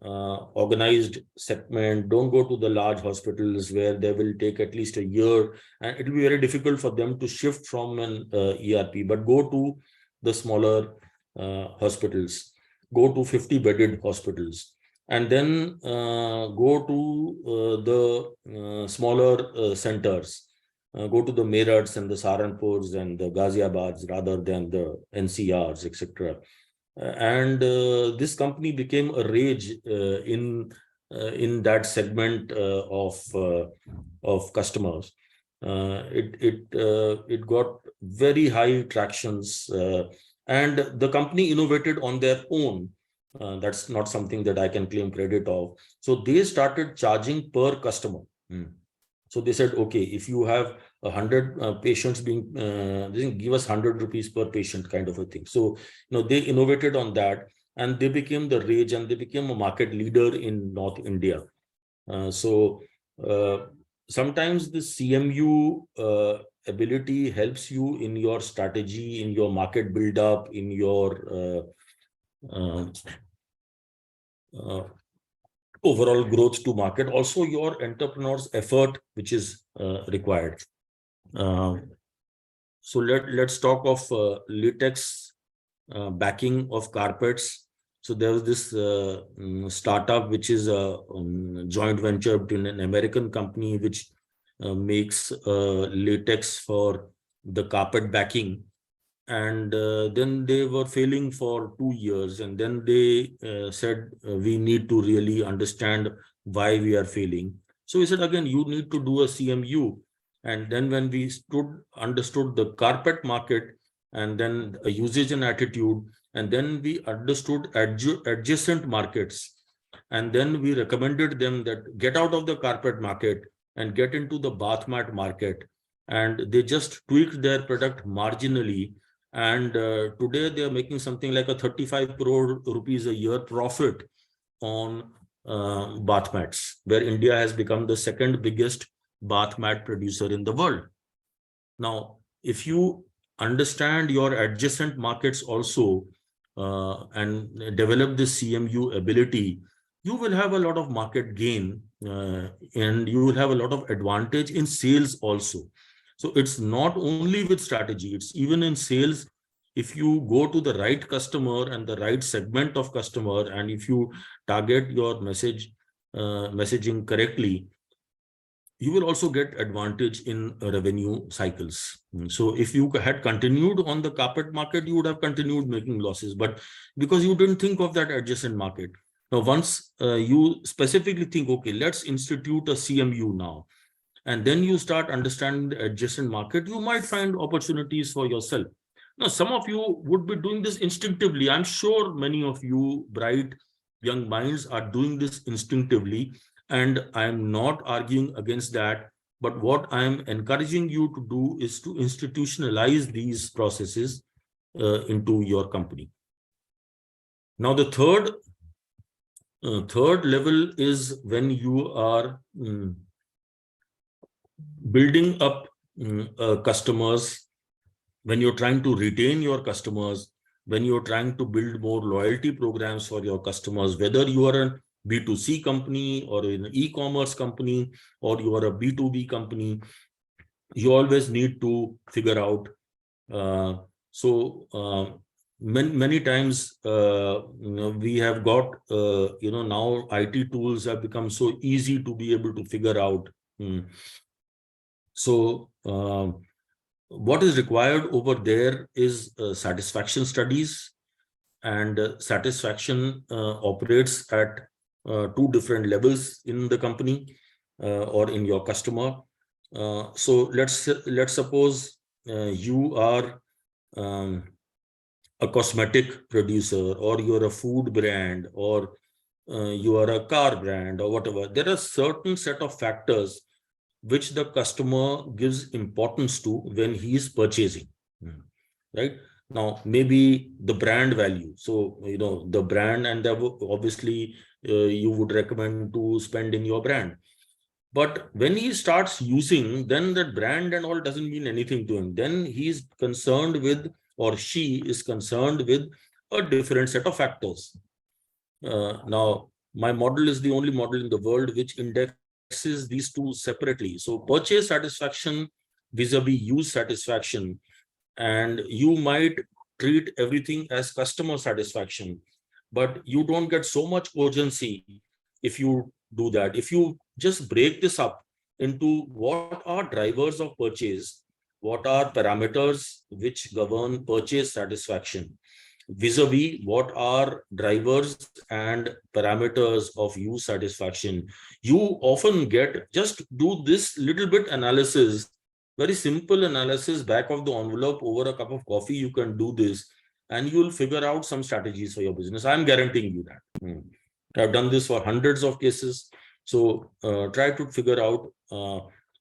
organized segment, don't go to the large hospitals where they will take at least a year, and it will be very difficult for them to shift from an ERP, but go to the smaller hospitals, go to 50-bedded hospitals, and then go to the smaller centers, go to the Merats and the Saharanpurs and the Ghaziabads rather than the NCRs, etc. And this company became a rage in that segment of customers. It got very high tractions, and the company innovated on their own. That's not something that I can claim credit of. So they started charging per customer. So they said, okay, if you have 100 patients being, give us 100 rupees per patient, kind of a thing. So, they innovated on that, and they became the rage, and they became a market leader in North India. So sometimes the CMU ability helps you in your strategy, in your market build-up, in your overall growth to market, also your entrepreneur's effort, which is required. So let's talk of latex backing of carpets. So there was this startup, which is a joint venture between an American company which makes latex for the carpet backing. And then they were failing for 2 years. And then they said, we need to really understand why we are failing. So we said, again, you need to do a CMU. And then when we understood the carpet market, and then a usage and attitude, and then we understood adjacent markets. And then we recommended them that get out of the carpet market and get into the bath mat market. And they just tweaked their product marginally. And today they are making something like a 35 crore rupees a year profit on bath mats, where India has become the second biggest bath mat producer in the world. Now, if you understand your adjacent markets also and develop this CMU ability, you will have a lot of market gain and you will have a lot of advantage in sales also. So it's not only with strategy, it's even in sales. If you go to the right customer and the right segment of customer, and if you target your messaging correctly, you will also get advantage in revenue cycles. So if you had continued on the carpet market, you would have continued making losses, but because you didn't think of that adjacent market. Now, once you specifically think, okay, let's institute a CMU now, and then you start understanding the adjacent market, you might find opportunities for yourself. Now, some of you would be doing this instinctively. I'm sure many of you bright young minds are doing this instinctively, and I'm not arguing against that. But what I'm encouraging you to do is to institutionalize these processes into your company. Now, the third level is when you are building up customers, when you're trying to retain your customers, when you're trying to build more loyalty programs for your customers, whether you are a B2C company or an e-commerce company or you are a B2B company, you always need to figure out. Many times, we have got, now IT tools have become so easy to be able to figure out. So what is required over there is satisfaction studies, and satisfaction operates at two different levels in the company or in your customer. So let's suppose you are a cosmetic producer, or you're a food brand, or you are a car brand, or whatever. There are certain set of factors which the customer gives importance to when he is purchasing, right? Now, maybe the brand value. So, the brand, and obviously you would recommend to spend in your brand. But when he starts using, then that brand and all doesn't mean anything to him. Then he is concerned with, or she is concerned with, a different set of factors. Now, my model is the only model in the world which indexes these two separately. So purchase satisfaction vis-a-vis use satisfaction, and you might treat everything as customer satisfaction, but you don't get so much urgency if you do that. If you just break this up into what are drivers of purchase, what are parameters which govern purchase satisfaction, vis-a-vis what are drivers and parameters of use satisfaction, you often get, just do this little bit analysis, very simple analysis, back of the envelope, over a cup of coffee, you can do this, and you'll figure out some strategies for your business. I'm guaranteeing you that. I've done this for hundreds of cases. So try to figure out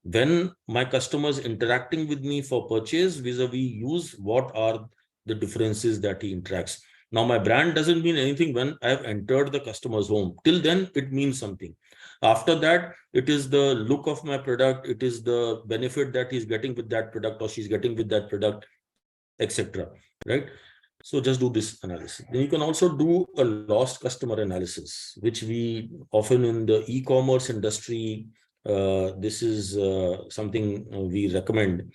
when my customers interacting with me for purchase vis-a-vis use, what are the differences that he interacts. Now, my brand doesn't mean anything when I've entered the customer's home. Till then, it means something. After that, it is the look of my product, it is the benefit that he's getting with that product or she's getting with that product, etc. Right? So just do this analysis. Then you can also do a lost customer analysis, which we often in the e-commerce industry, this is something we recommend.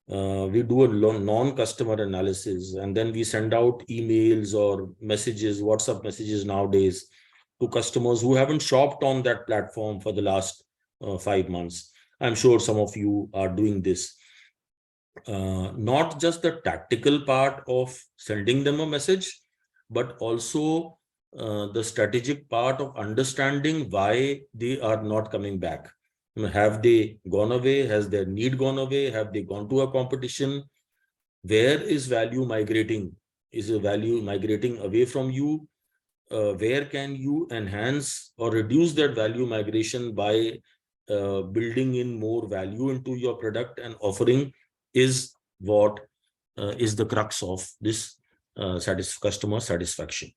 We do a non-customer analysis, and then we send out emails or messages, WhatsApp messages nowadays, to customers who haven't shopped on that platform for the last 5 months. I'm sure some of you are doing this. Not just the tactical part of sending them a message, but also the strategic part of understanding why they are not coming back. Have they gone away? Has their need gone away? Have they gone to a competition? Where is value migrating? Is a value migrating away from you? where can you enhance or reduce that value migration by building in more value into your product and offering is what is the crux of this customer satisfaction.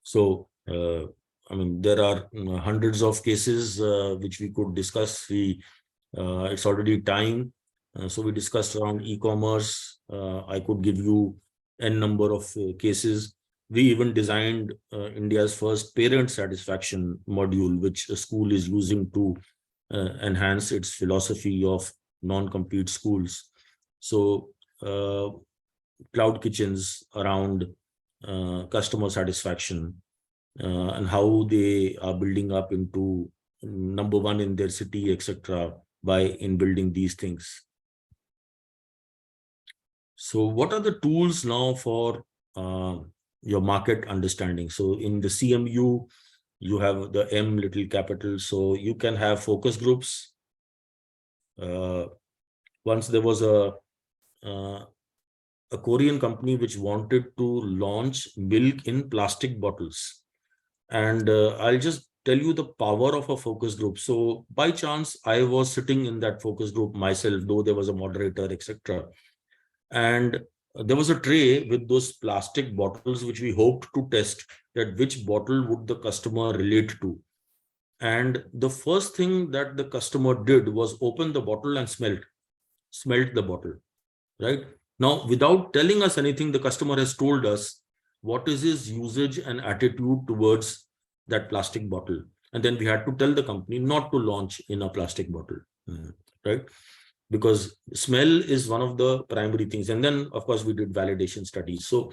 So, I mean, there are hundreds of cases which we could discuss. It's already time. So we discussed around e-commerce. I could give you n number of cases. We even designed India's first parent satisfaction module, which a school is using to enhance its philosophy of non-compete schools. So cloud kitchens around customer satisfaction and how they are building up into number one in their city, etc., by in building these things. So what are the tools now for your market understanding? So in the CMU, you have the M little capital, so you can have focus groups. Once there was a Korean company which wanted to launch milk in plastic bottles. And I'll just tell you the power of a focus group. So by chance, I was sitting in that focus group myself, though there was a moderator, etc. And there was a tray with those plastic bottles, which we hoped to test that which bottle would the customer relate to. And the first thing that the customer did was open the bottle and smelt the bottle, right? Now, without telling us anything, the customer has told us what is his usage and attitude towards that plastic bottle. And then we had to tell the company not to launch in a plastic bottle, right? Because smell is one of the primary things. And then, of course, we did validation studies. So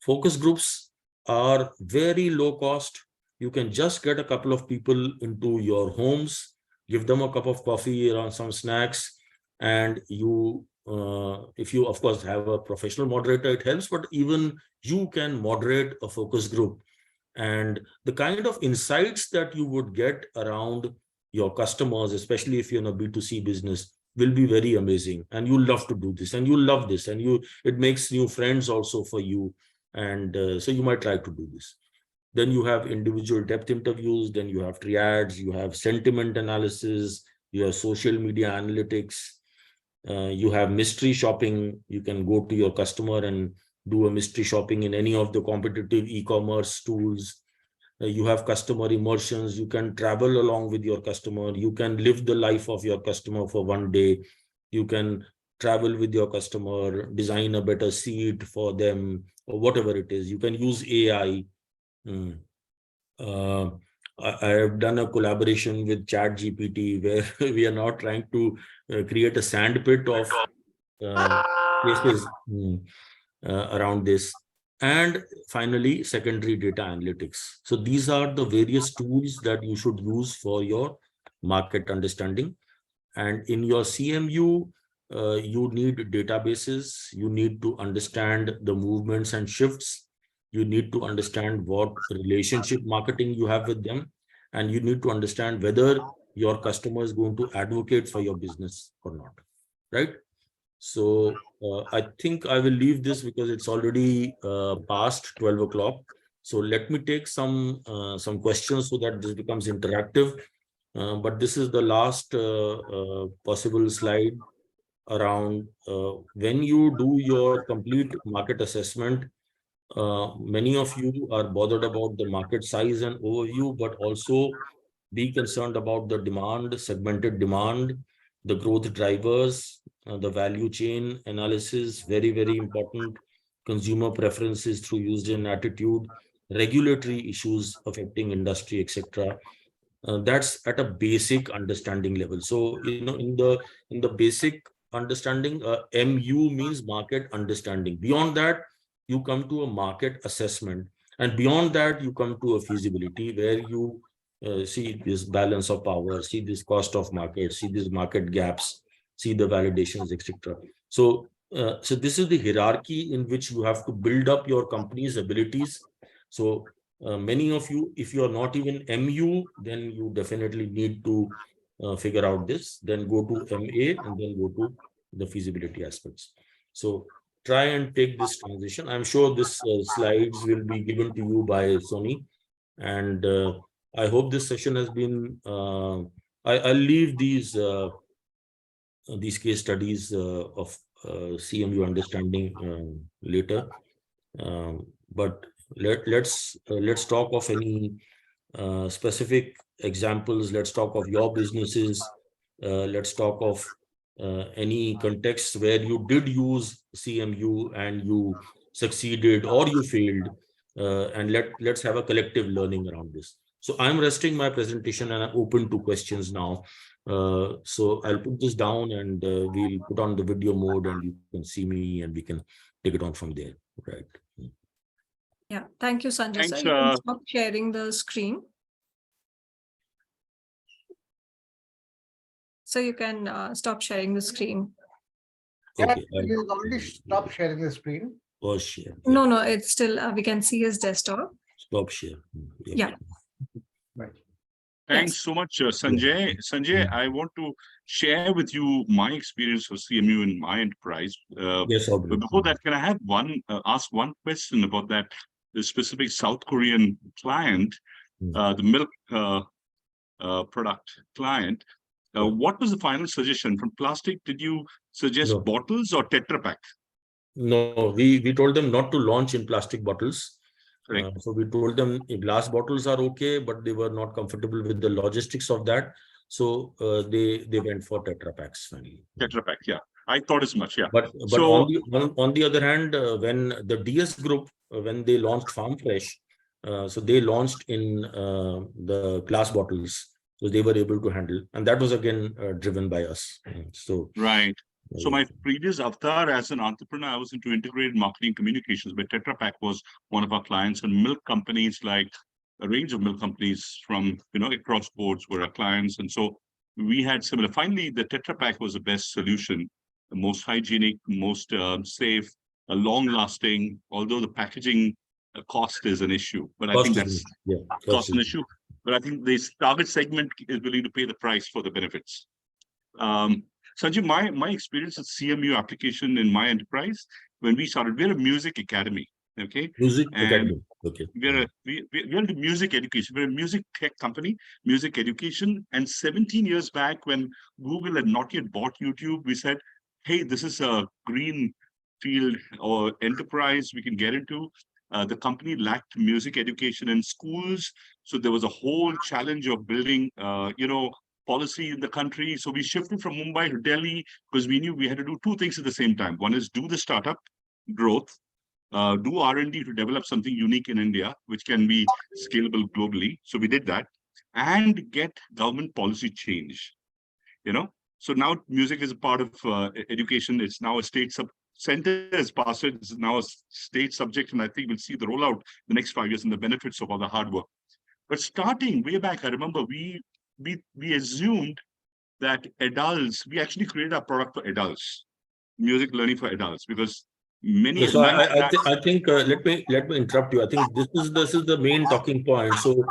focus groups are very low cost. You can just get a couple of people into your homes, give them a cup of coffee or some snacks, and you if you of course have a professional moderator, it helps, but even you can moderate a focus group, and the kind of insights that you would get around your customers, especially if you're in a B2C business, will be very amazing. And you love to do this, and you love this, and it makes new friends also for you, and so you might try to do this. Then you have individual depth interviews, then you have triads, you have sentiment analysis, you have social media analytics. You have mystery shopping. You can go to your customer and do a mystery shopping in any of the competitive e-commerce tools. You have customer immersions. You can travel along with your customer. You can live the life of your customer for one day. You can travel with your customer, design a better seat for them, or whatever it is. You can use AI. I have done a collaboration with ChatGPT where we are now trying to create a sandpit of places around this. And finally, secondary data analytics. So these are the various tools that you should use for your market understanding. And in your CMU, you need databases. You need to understand the movements and shifts. You need to understand what relationship marketing you have with them. And you need to understand whether your customer is going to advocate for your business or not, right? So I think I will leave this because it's already past 12 o'clock. So let me take some questions so that this becomes interactive. But this is the last possible slide around when you do your complete market assessment. Many of you are bothered about the market size and overview, but also be concerned about the demand, segmented demand, the growth drivers, the value chain analysis, very, very important, consumer preferences through user and attitude, regulatory issues affecting industry, etc. That's at a basic understanding level. So, in the basic understanding, MU means market understanding. Beyond that, you come to a market assessment, and beyond that, you come to a feasibility where you see this balance of power, see this cost of market, see these market gaps, see the validations, etc. So, so this is the hierarchy in which you have to build up your company's abilities. So many of you, if you are not even MU, then you definitely need to figure out this, then go to MA, and then go to the feasibility aspects. So try and take this transition. I'm sure this slides will be given to you by Sony, and I hope this session has been. I'll leave these case studies of CMU understanding later, but let's talk of any specific examples. Let's talk of your businesses. Let's talk of any context where you did use CMU and you succeeded or you failed, and let's have a collective learning around this. So I'm resting my presentation and I'm open to questions now. So I'll put this down and we'll put on the video mode and you can see me and we can take it on from there. Right.
Yeah, thank you, Sanjay.
Thanks,
Sir, you can stop sharing the screen. So you can stop sharing the screen.
Okay.
You already stopped sharing the screen.
Oh, share.
No, no, it's still, we can see his desktop.
Stop share.
Yeah.
Right.
Thanks so much, Sanjay. Sanjay, I want to share with you my experience of CMU in my enterprise.
Yes,
But before that, can I have ask one question about that the specific South Korean client, the milk product client? What was the final suggestion from plastic? Did you suggest bottles or Tetra Pak?
No, we told them not to launch in plastic bottles. So we told them glass bottles are okay, but they were not comfortable with the logistics of that. So they went for Tetra Paks finally.
Tetra Pak, yeah. I thought as much, yeah.
But so, on the other hand, when the DS group, when they launched Farm Fresh, so they launched in the glass bottles. So they were able to handle, and that was again driven by us. So
right. So my previous avatar as an entrepreneur, I was into integrated marketing communications, but Tetra Pak was one of our clients, and milk companies, like a range of milk companies from across boards were our clients, and so we had similar. Finally, the Tetra Pak was the best solution, the most hygienic, most safe, long-lasting. Although the packaging cost is an issue, but I think that's cost an issue. But I think this target segment is willing to pay the price for the benefits. Sanjay, my experience with CMU application in my enterprise, when we started, we're a music academy, okay?
Music academy, okay.
We're into music education. We're a music tech company, music education. And 17 years back, when Google had not yet bought YouTube, we said, hey, this is a green field or enterprise we can get into. The company lacked music education in schools. So there was a whole challenge of building, policy in the country. So we shifted from Mumbai to Delhi because we knew we had to do two things at the same time. One is do the startup growth, do R&D to develop something unique in India, which can be scalable globally. So we did that, and get government policy change. So now music is a part of education. It's now a state center has passed it. It's now a state subject, and I think we'll see the rollout the next 5 years and the benefits of all the hard work. But starting way back, I remember we assumed that adults, we actually created our product for adults, music learning for adults, because many.
So I think let me interrupt you. I think this is the main talking point. So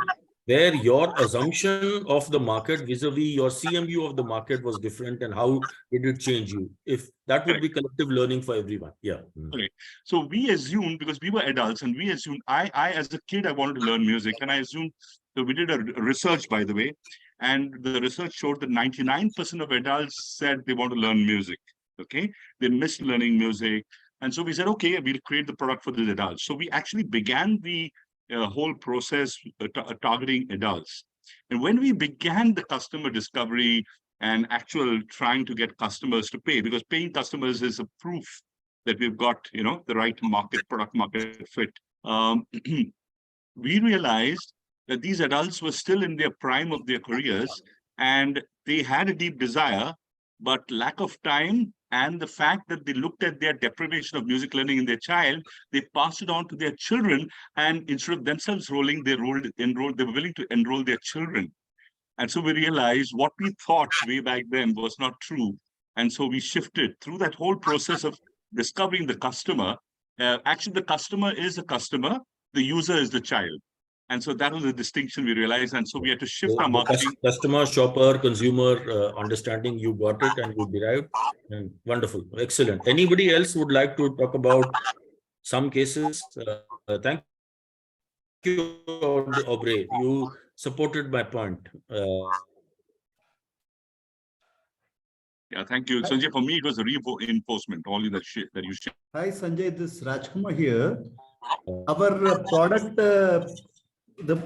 where your assumption of the market vis-a-vis your CMU of the market was different, and how did it change you? If that would be collective learning for everyone. Yeah.
Okay. So we assumed, because we were adults, and we assumed, I as a kid, I wanted to learn music, and I assumed. So we did a research, by the way, and the research showed that 99% of adults said they want to learn music. Okay, they missed learning music, and so we said, okay, we'll create the product for the adults. So we actually began the whole process targeting adults. And when we began the customer discovery and actual trying to get customers to pay, because paying customers is a proof that we've got the right product market fit, we realized that these adults were still in their prime of their careers, and they had a deep desire, but lack of time and the fact that they looked at their deprivation of music learning in their child, they passed it on to their children, and instead of themselves enrolled, they were willing to enroll their children. And so we realized what we thought way back then was not true. And so we shifted through that whole process of discovering the customer. Actually, the customer is a customer, the user is the child. And so that was the distinction we realized. And so we had to shift our
The
marketing.
customer, shopper, consumer understanding, you got it and you derived. And wonderful. Excellent. Anybody else would like to talk about some cases? Thank you, Aubrey. You supported my point.
Yeah, thank you. Sanjay, for me, it was a reinforcement, only that shit that you shared.
Hi, Sanjay, this is Rajkumar here. Our product,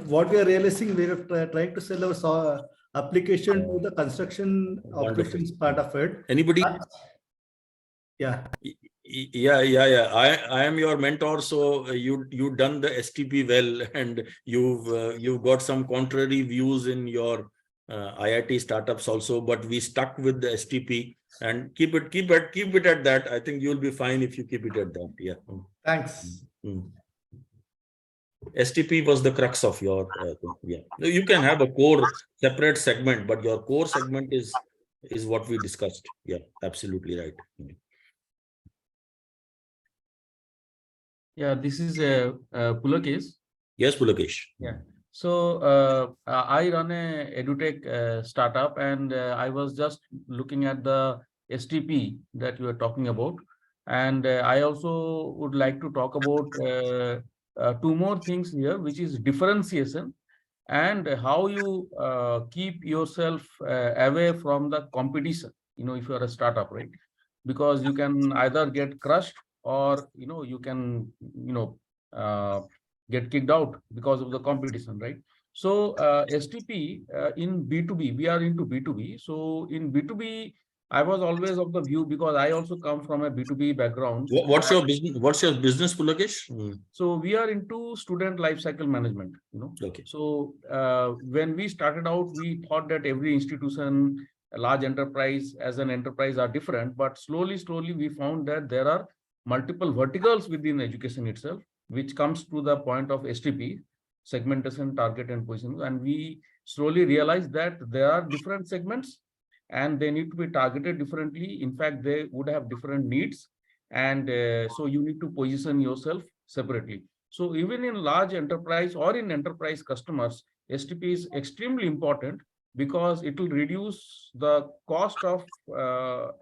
what we are realizing, we are trying to sell our application to the construction
Wonderful.
operations part of it.
Anybody?
Yeah.
Yeah. I am your mentor, so you've done the STP well, and you've got some contrary views in your IIT startups also. But we stuck with the STP and keep it at that. I think you'll be fine if you keep it at that. Yeah.
Thanks.
STP was the crux of your thing. Yeah. You can have a core separate segment, but your core segment is what we discussed. Yeah, absolutely right.
Yeah, this is Pulakesh.
Yes, Pulakesh.
Yeah. So I run a edutech startup, and I was just looking at the STP that you are talking about, and I also would like to talk about two more things here, which is differentiation and how you keep yourself away from the competition. If you are a startup, right? Because you can either get crushed or you can get kicked out because of the competition, right? So STP in B2B, we are into B2B. So in B2B, I was always of the view, because I also come from a B2B background.
What's your business, Pulakesh?
So we are into student life cycle management.
Okay.
So when we started out, we thought that every institution, a large enterprise as an enterprise are different, but slowly we found that there are multiple verticals within education itself, which comes to the point of STP, segmentation, target, and position. And we slowly realized that there are different segments and they need to be targeted differently. In fact, they would have different needs. And so you need to position yourself separately. So even in large enterprise or in enterprise customers, STP is extremely important, because it will reduce the cost of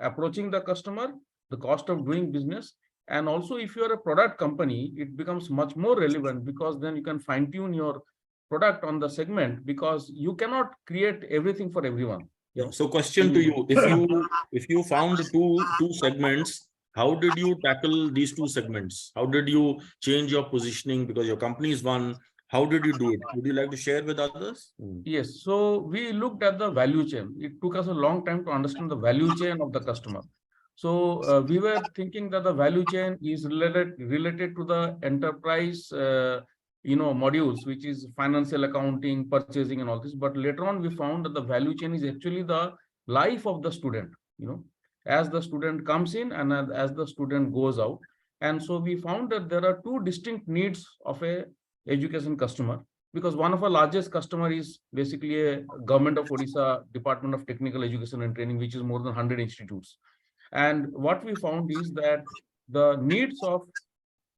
approaching the customer, the cost of doing business. And also, if you are a product company, it becomes much more relevant, because then you can fine tune your product on the segment, because you cannot create everything for everyone.
Yeah. So question to you, if you found two segments, how did you tackle these two segments? How did you change your positioning? Because your company is one. How did you do it? Would you like to share with others?
Yes. So we looked at the value chain. It took us a long time to understand the value chain of the customer. So we were thinking that the value chain is related to the enterprise, modules, which is financial accounting, purchasing, and all this. But later on, we found that the value chain is actually the life of the student, as the student comes in and as the student goes out. And so we found that there are two distinct needs of a education customer, because one of our largest customer is basically a government of Odisha Department of Technical Education and Training, which is more than 100 institutes. And what we found is that the needs of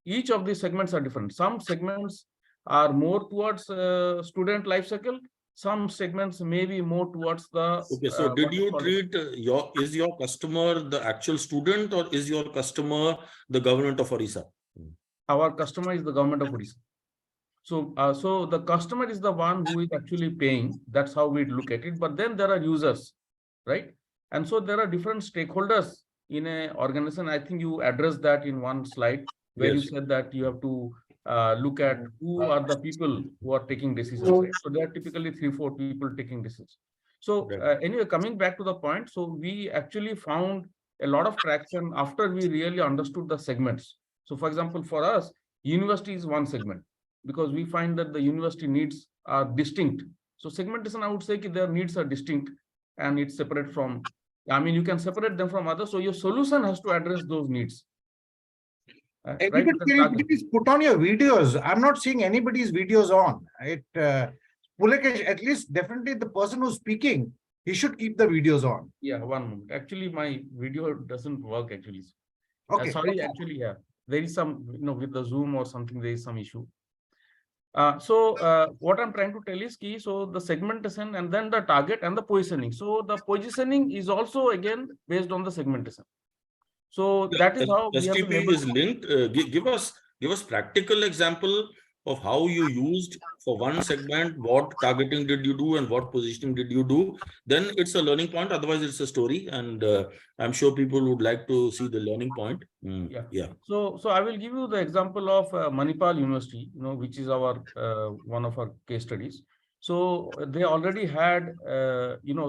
each of these segments are different. Some segments are more towards student life cycle. Some segments may be more towards the.
Okay, so did you treat is your customer the actual student, or is your customer the government of Odisha?
Our customer is the government of Odisha. So, so the customer is the one who is actually paying. That's how we look at it. But then there are users, right? And so there are different stakeholders in an organization. I think you addressed that in one slide, where you said that you have to look at who are the people who are taking decisions. Right? So there are typically 3-4 people taking decisions. So anyway, coming back to the point, so we actually found a lot of traction after we really understood the segments. So for example, for us, university is one segment, because we find that the university needs are distinct. So segmentation, I would say their needs are distinct and it's separate from, you can separate them from others. So your solution has to address those needs.
Right? Can you please put on your videos? I'm not seeing anybody's videos on. Pulakesh, at least definitely the person who's speaking, he should keep the videos on.
Yeah, one moment. Actually, my video doesn't work actually.
Okay.
Sorry, actually, yeah. There is some, with the Zoom or something, there is some issue. What I'm trying to tell is key. So the segmentation and then the target and the positioning. So the positioning is also again based on the segmentation. So that is how we have been
STP
able
is
to.
linked. Give us practical example of how you used for one segment, what targeting did you do and what positioning did you do. Then it's a learning point. Otherwise, it's a story, and I'm sure people would like to see the learning point. Yeah.
So I will give you the example of Manipal University, which is our one of our case studies. So they already had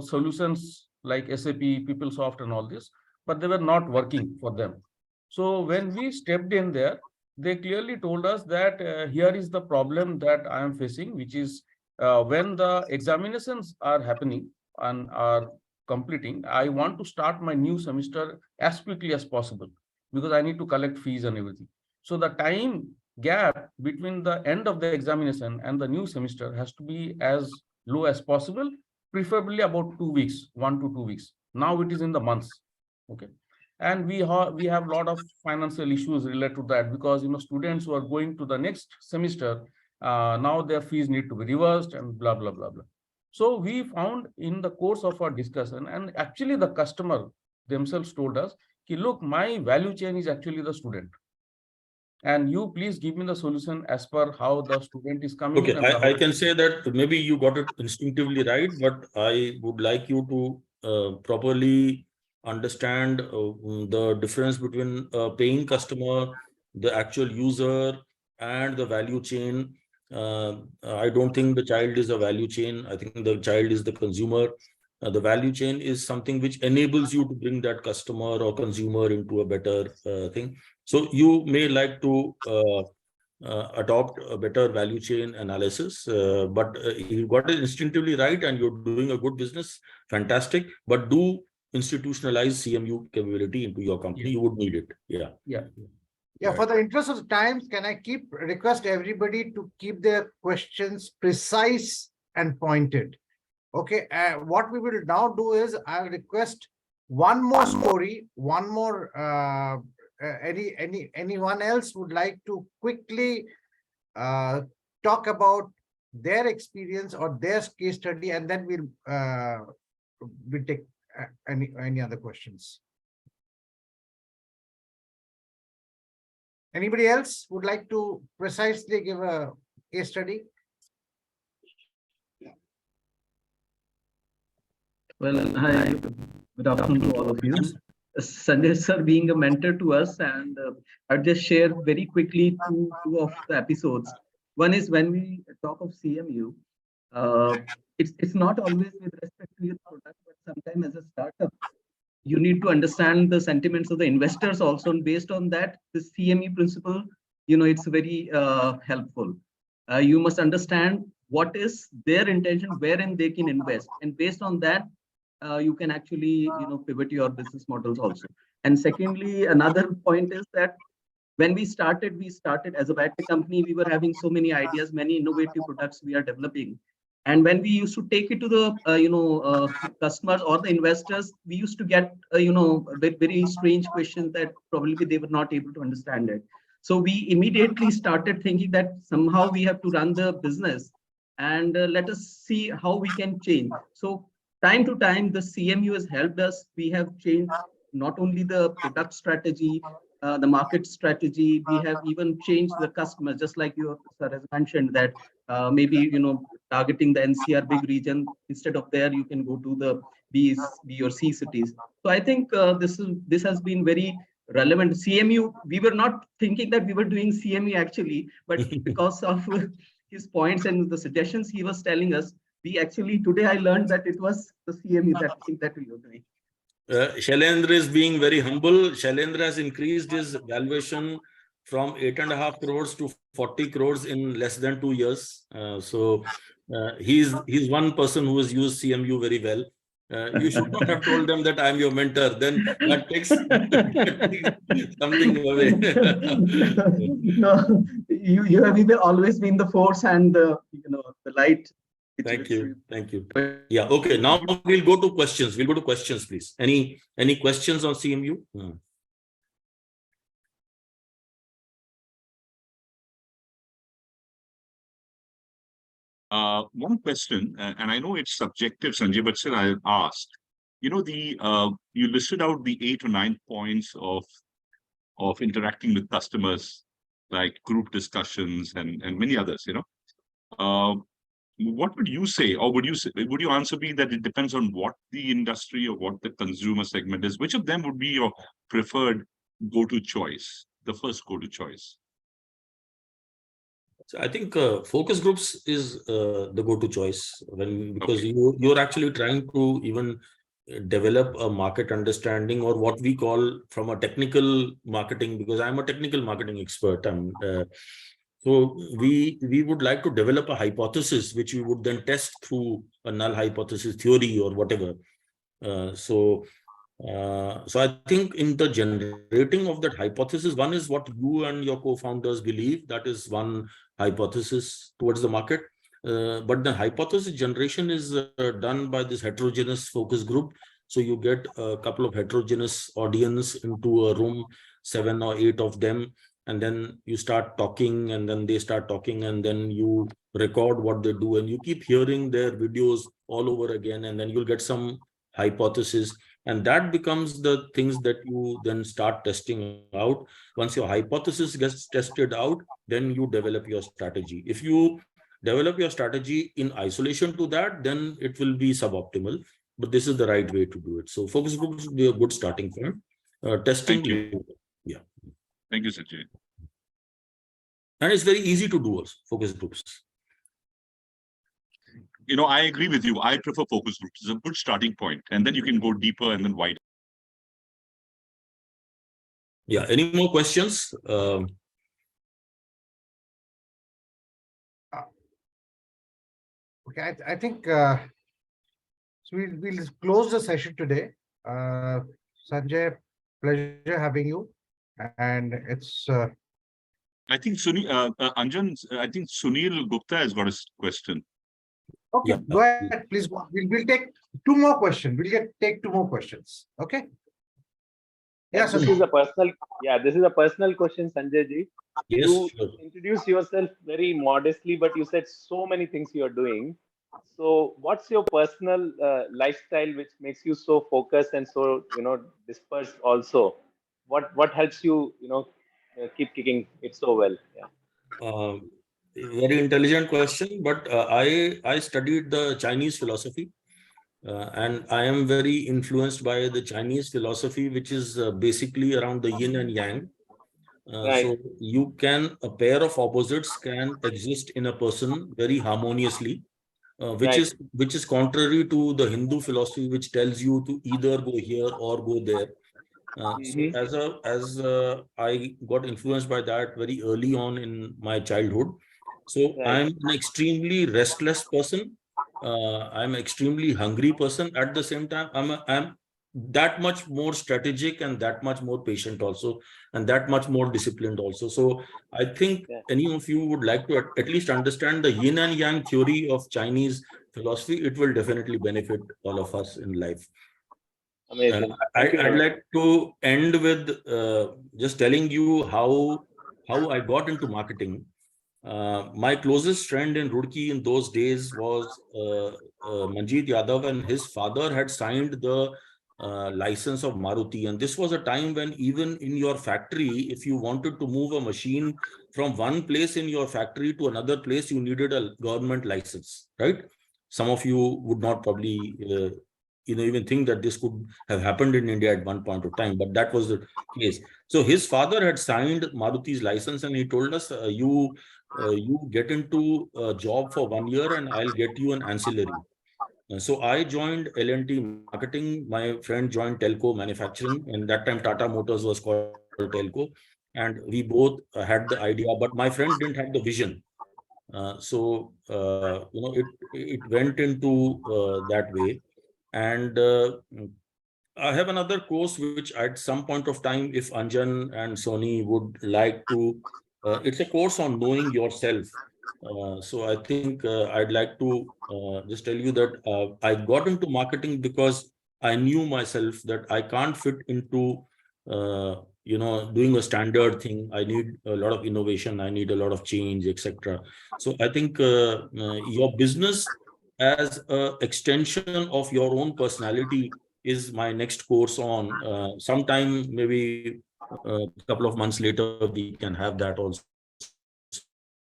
solutions like SAP, PeopleSoft, and all this, but they were not working for them. So when we stepped in there, they clearly told us that here is the problem that I am facing, which is when the examinations are happening and are completing, I want to start my new semester as quickly as possible because I need to collect fees and everything. So the time gap between the end of the examination and the new semester has to be as low as possible, preferably about 2 weeks, 1 to 2 weeks. Now it is in the months. Okay. And we have a lot of financial issues related to that because students who are going to the next semester, now their fees need to be reversed and blah blah blah blah. So we found in the course of our discussion, and actually the customer themselves told us, look, my value chain is actually the student. And you please give me the solution as per how the student is coming
Okay,
in. And
I can say that maybe you got it instinctively right, but I would like you to properly understand the difference between a paying customer, the actual user, and the value chain. I don't think the child is a value chain. I think the child is the consumer. The value chain is something which enables you to bring that customer or consumer into a better thing. So you may like to adopt a better value chain analysis, but you got it instinctively right and you're doing a good business. Fantastic. But do institutionalize CMU capability into your company.
Yeah.
You would need it. Yeah.
Yeah, for the interest of time, can I request everybody to keep their questions precise and pointed? Okay, what we will now do is I'll request one more story, one more. Anyone else would like to quickly talk about their experience or their case study, and then we'll take any other questions. Anybody else would like to precisely give a case study?
Well, hi, good afternoon to all of you. Sanjay sir being a mentor to us, and I'll just share very quickly two of the episodes. One is when we talk of CMU, it's not always with respect to your product, but sometimes as a startup, you need to understand the sentiments of the investors also, and based on that, the CME principle, it's very helpful. You must understand what is their intention, wherein they can invest, and based on that, you can actually pivot your business models also. And secondly, another point is that when we started as a biotech company, we were having so many ideas, many innovative products we are developing. And when we used to take it to the customers or the investors, we used to get very strange questions that probably they were not able to understand it. So we immediately started thinking that somehow we have to run the business, and let us see how we can change. So time to time, the CMU has helped us. We have changed not only the product strategy, the market strategy. We have even changed the customer, just like you sir has mentioned that maybe targeting the NCR big region, instead of there you can go to the B or C cities. So I think this has been very relevant. CMU, we were not thinking that we were doing CMU actually, but because of his points and the suggestions he was telling us, we actually today I learned that it was the CMU that we were doing.
Shailendra is being very humble. Shailendra has increased his valuation from 8.5 crores to 40 crores in less than 2 years. So he's one person who has used CMU very well. You should not have told them that I'm your mentor. Then that takes something away.
No, you have always been the force and the light.
Thank you. Yeah. Okay. Now we'll go to questions. Please. Any questions on CMU?
One question, and I know it's subjective, Sanjay, but still I'll ask. You know, you listed out the 8 or 9 points of interacting with customers, like group discussions and many others. What would you say, or would you answer me that it depends on what the industry or what the consumer segment is? Which of them would be your preferred go-to choice, the first go-to choice?
So I think focus groups is the go-to choice because
Okay.
you're actually trying to even develop a market understanding, or what we call from a technical marketing, because I'm a technical marketing expert. So we would like to develop a hypothesis which we would then test through a null hypothesis theory or whatever. So I think in the generating of that hypothesis, one is what you and your co-founders believe. That is one hypothesis towards the market. But the hypothesis generation is done by this heterogeneous focus group. So you get a couple of heterogeneous audience into a room, 7 or 8 of them, and then you start talking, and then they start talking, and then you record what they do, and you keep hearing their videos all over again, and then you'll get some hypothesis. And that becomes the things that you then start testing out. Once your hypothesis gets tested out, then you develop your strategy. If you develop your strategy in isolation to that, then it will be suboptimal. But this is the right way to do it. So focus groups would be a good starting point. Testing.
Thank you.
Yeah.
Thank you, Sanjay.
And it's very easy to do also, focus groups.
I agree with you. I prefer focus groups. It's a good starting point, and then you can go deeper and then wider.
Yeah. Any more questions?
Okay, I think so. We'll close the session today. Sanjay, pleasure having you, and it's.
I think Anjan, I think Sunil Gupta has got a question.
Okay,
Yeah.
go ahead, please. We'll take 2 more questions. Take 2 more questions. Okay. Yeah,
This is a personal. Yeah, this is a personal question, Sanjay ji.
Yes,
You
sure.
introduce yourself very modestly, but you said so many things you are doing. So, what's your personal lifestyle which makes you so focused and so dispersed? Also, what helps you keep kicking it so well? Yeah.
Very intelligent question, but I studied the Chinese philosophy, and I am very influenced by the Chinese philosophy, which is basically around the yin and yang.
Right.
So a pair of opposites can exist in a person very harmoniously, which
Right.
is contrary to the Hindu philosophy, which tells you to either go here or go there. So I got influenced by that very early on in my childhood. So
Right.
I'm an extremely restless person. I'm an extremely hungry person. At the same time, I'm that much more strategic and that much more patient also, and that much more disciplined also. So I think
Yeah.
any of you would like to at least understand the yin and yang theory of Chinese philosophy, it will definitely benefit all of us in life.
Amazing.
I'd like to end with just telling you how I got into marketing. My closest friend in Roorkee in those days was Manjeet Yadav, and his father had signed the license of Maruti. And this was a time when even in your factory, if you wanted to move a machine from one place in your factory to another place, you needed a government license, right? Some of you would not probably even think that this could have happened in India at one point of time, but that was the case. So his father had signed Maruti's license, and he told us, you get into a job for 1 year and I'll get you an ancillary. So I joined L&T marketing. My friend joined telco manufacturing, and that time Tata Motors was called telco, and we both had the idea, but my friend didn't have the vision. It went into that way. And I have another course which at some point of time, if Anjan and Sony would like to, it's a course on knowing yourself. So I think I'd like to just tell you that I got into marketing because I knew myself that I can't fit into doing a standard thing. I need a lot of innovation. I need a lot of change, etc. So I think your business as an extension of your own personality is my next course on. Sometime maybe a couple of months later, we can have that also.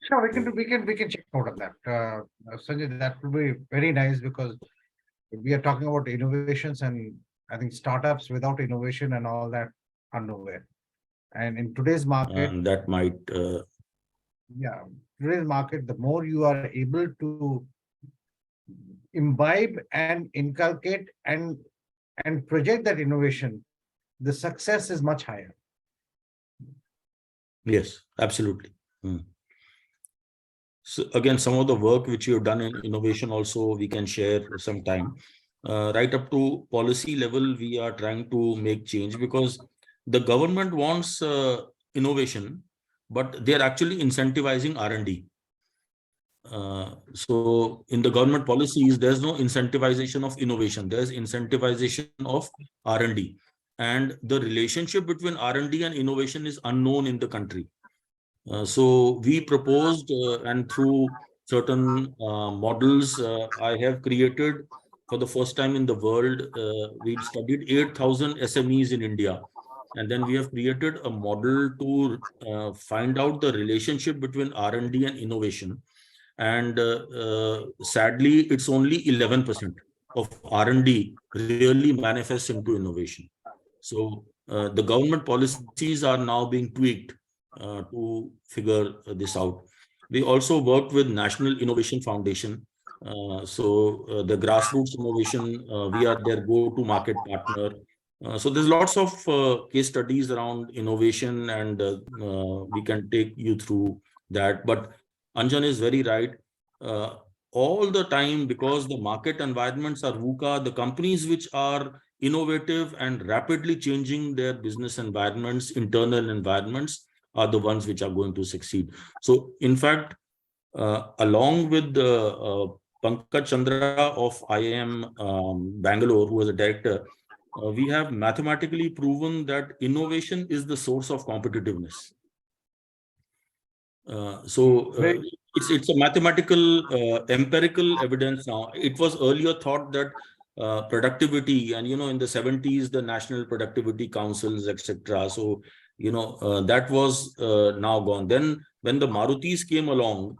Sure, we can check note of that. Sanjay, that would be very nice because we are talking about innovations, and I think startups without innovation and all that are nowhere. And in today's market,
That might
yeah, today's market, the more you are able to imbibe and inculcate and project that innovation, the success is much higher.
yes, absolutely. So again, some of the work which you have done in innovation also we can share sometime. Right up to policy level, we are trying to make change because the government wants innovation, but they are actually incentivizing R&D. So in the government policies, there's no incentivization of innovation. There's incentivization of R&D. And the relationship between R&D and innovation is unknown in the country. So we proposed, and through certain models, I have created for the first time in the world, we've studied 8,000 SMEs in India. And then we have created a model to find out the relationship between R&D and innovation. And sadly, it's only 11% of R&D really manifests into innovation. So the government policies are now being tweaked to figure this out. We also worked with National Innovation Foundation. The grassroots innovation, we are their go-to-market partner. So there's lots of case studies around innovation, and we can take you through that. But Anjan is very right. All the time, because the market environments are VUCA, the companies which are innovative and rapidly changing their business environments, internal environments, are the ones which are going to succeed. So in fact, along with Pankaj Chandra of IIM Bangalore, who was a director, we have mathematically proven that innovation is the source of competitiveness. It's a mathematical, empirical evidence now. It was earlier thought that productivity, and in the 70s, the National Productivity Councils, etc. So that was now gone. Then when the Marutis came along,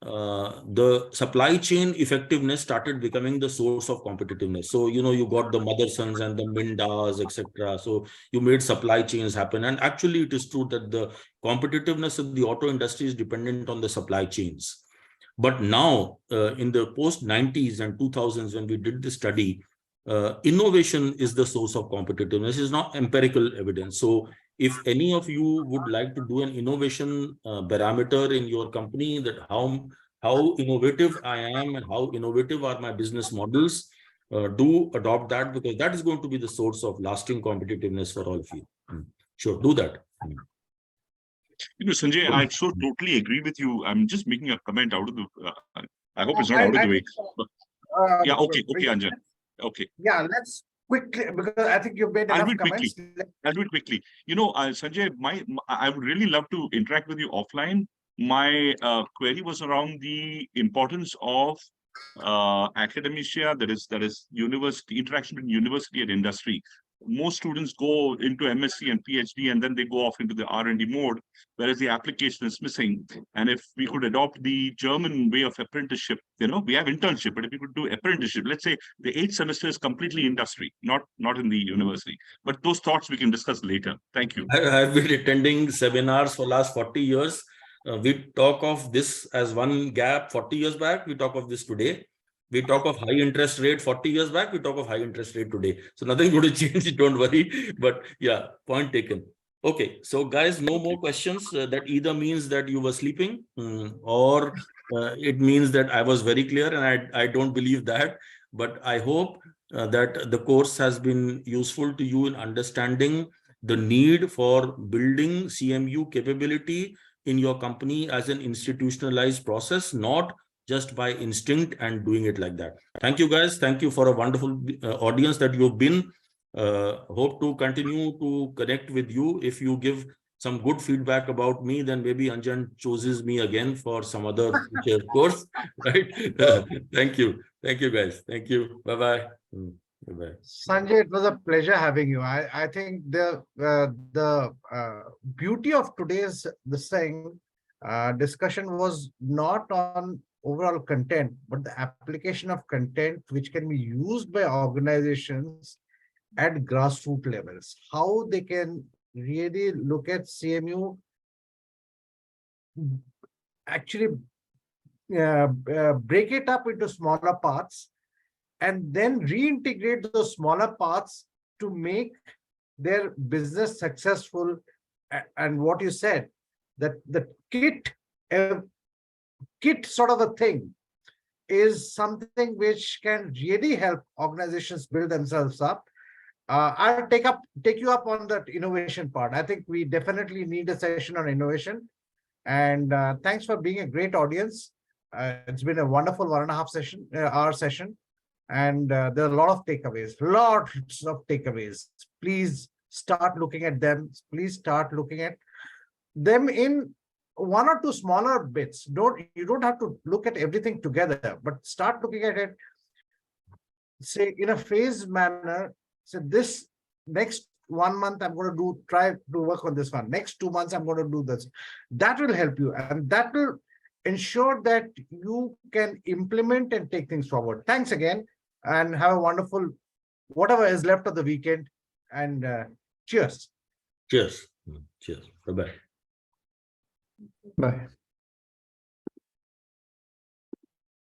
the supply chain effectiveness started becoming the source of competitiveness. So you got the Mothersons and the Mindas, etc. So you made supply chains happen. And actually it is true that the competitiveness of the auto industry is dependent on the supply chains. But now in the post 90s and 2000s, when we did the study, innovation is the source of competitiveness. It's not empirical evidence. So if any of you would like to do an innovation parameter in your company, that how innovative I am and how innovative are my business models, do adopt that, because that is going to be the source of lasting competitiveness for all of you. Sure, do that.
Sanjay, I so totally agree with you. I'm just making a comment out of the. I hope it's not out of the way. Yeah. Okay. Okay, Anjan. Okay.
Yeah. Let's quickly, because I think you've made enough comments.
I'll do it quickly. Sanjay, I would really love to interact with you offline. My query was around the importance of academia, that is university interaction between university and industry. Most students go into MSc and PhD, and then they go off into the R&D mode, whereas the application is missing. And if we could adopt the German way of apprenticeship, we have internship, but if we could do apprenticeship, let's say the 8th semester is completely industry, not in the university. But those thoughts we can discuss later. Thank you.
I've been attending seminars for last 40 years. We talk of this as one gap 40 years back. We talk of this today. We talk of high interest rate 40 years back. We talk of high interest rate today. So nothing going to change. Don't worry. But yeah, point taken. Okay. So guys, no more questions. That either means that you were sleeping or it means that I was very clear, and I don't believe that. But I hope that the course has been useful to you in understanding the need for building CMU capability in your company as an institutionalized process, not just by instinct and doing it like that. Thank you, guys. Thank you for a wonderful audience that you've been. Hope to continue to connect with you. If you give some good feedback about me, then maybe Anjan chooses me again for some other future course, right? Thank you. Thank you, guys. Thank you. Bye-bye. Bye-bye.
Sanjay, it was a pleasure having you. I think the beauty of today's discussion was not on overall content, but the application of content which can be used by organizations at grassroots levels. How they can really look at CMU, actually break it up into smaller parts, and then reintegrate those smaller parts to make their business successful. And what you said, that the kit sort of a thing is something which can really help organizations build themselves up. I'll take you up on that innovation part. I think we definitely need a session on innovation. And thanks for being a great audience. It's been a wonderful 1.5 hour session. And there are a lot of takeaways, lots of takeaways. Please start looking at them. Please start looking at them in 1 or 2 smaller bits. You don't have to look at everything together, but start looking at it, say, in a phased manner. So this next 1 month, I'm going to try to work on this one. Next 2 months, I'm going to do this. That will help you. And that will ensure that you can implement and take things forward. Thanks again. And have a wonderful, whatever is left of the weekend. And cheers.
Cheers. Cheers. Bye-bye.
Bye.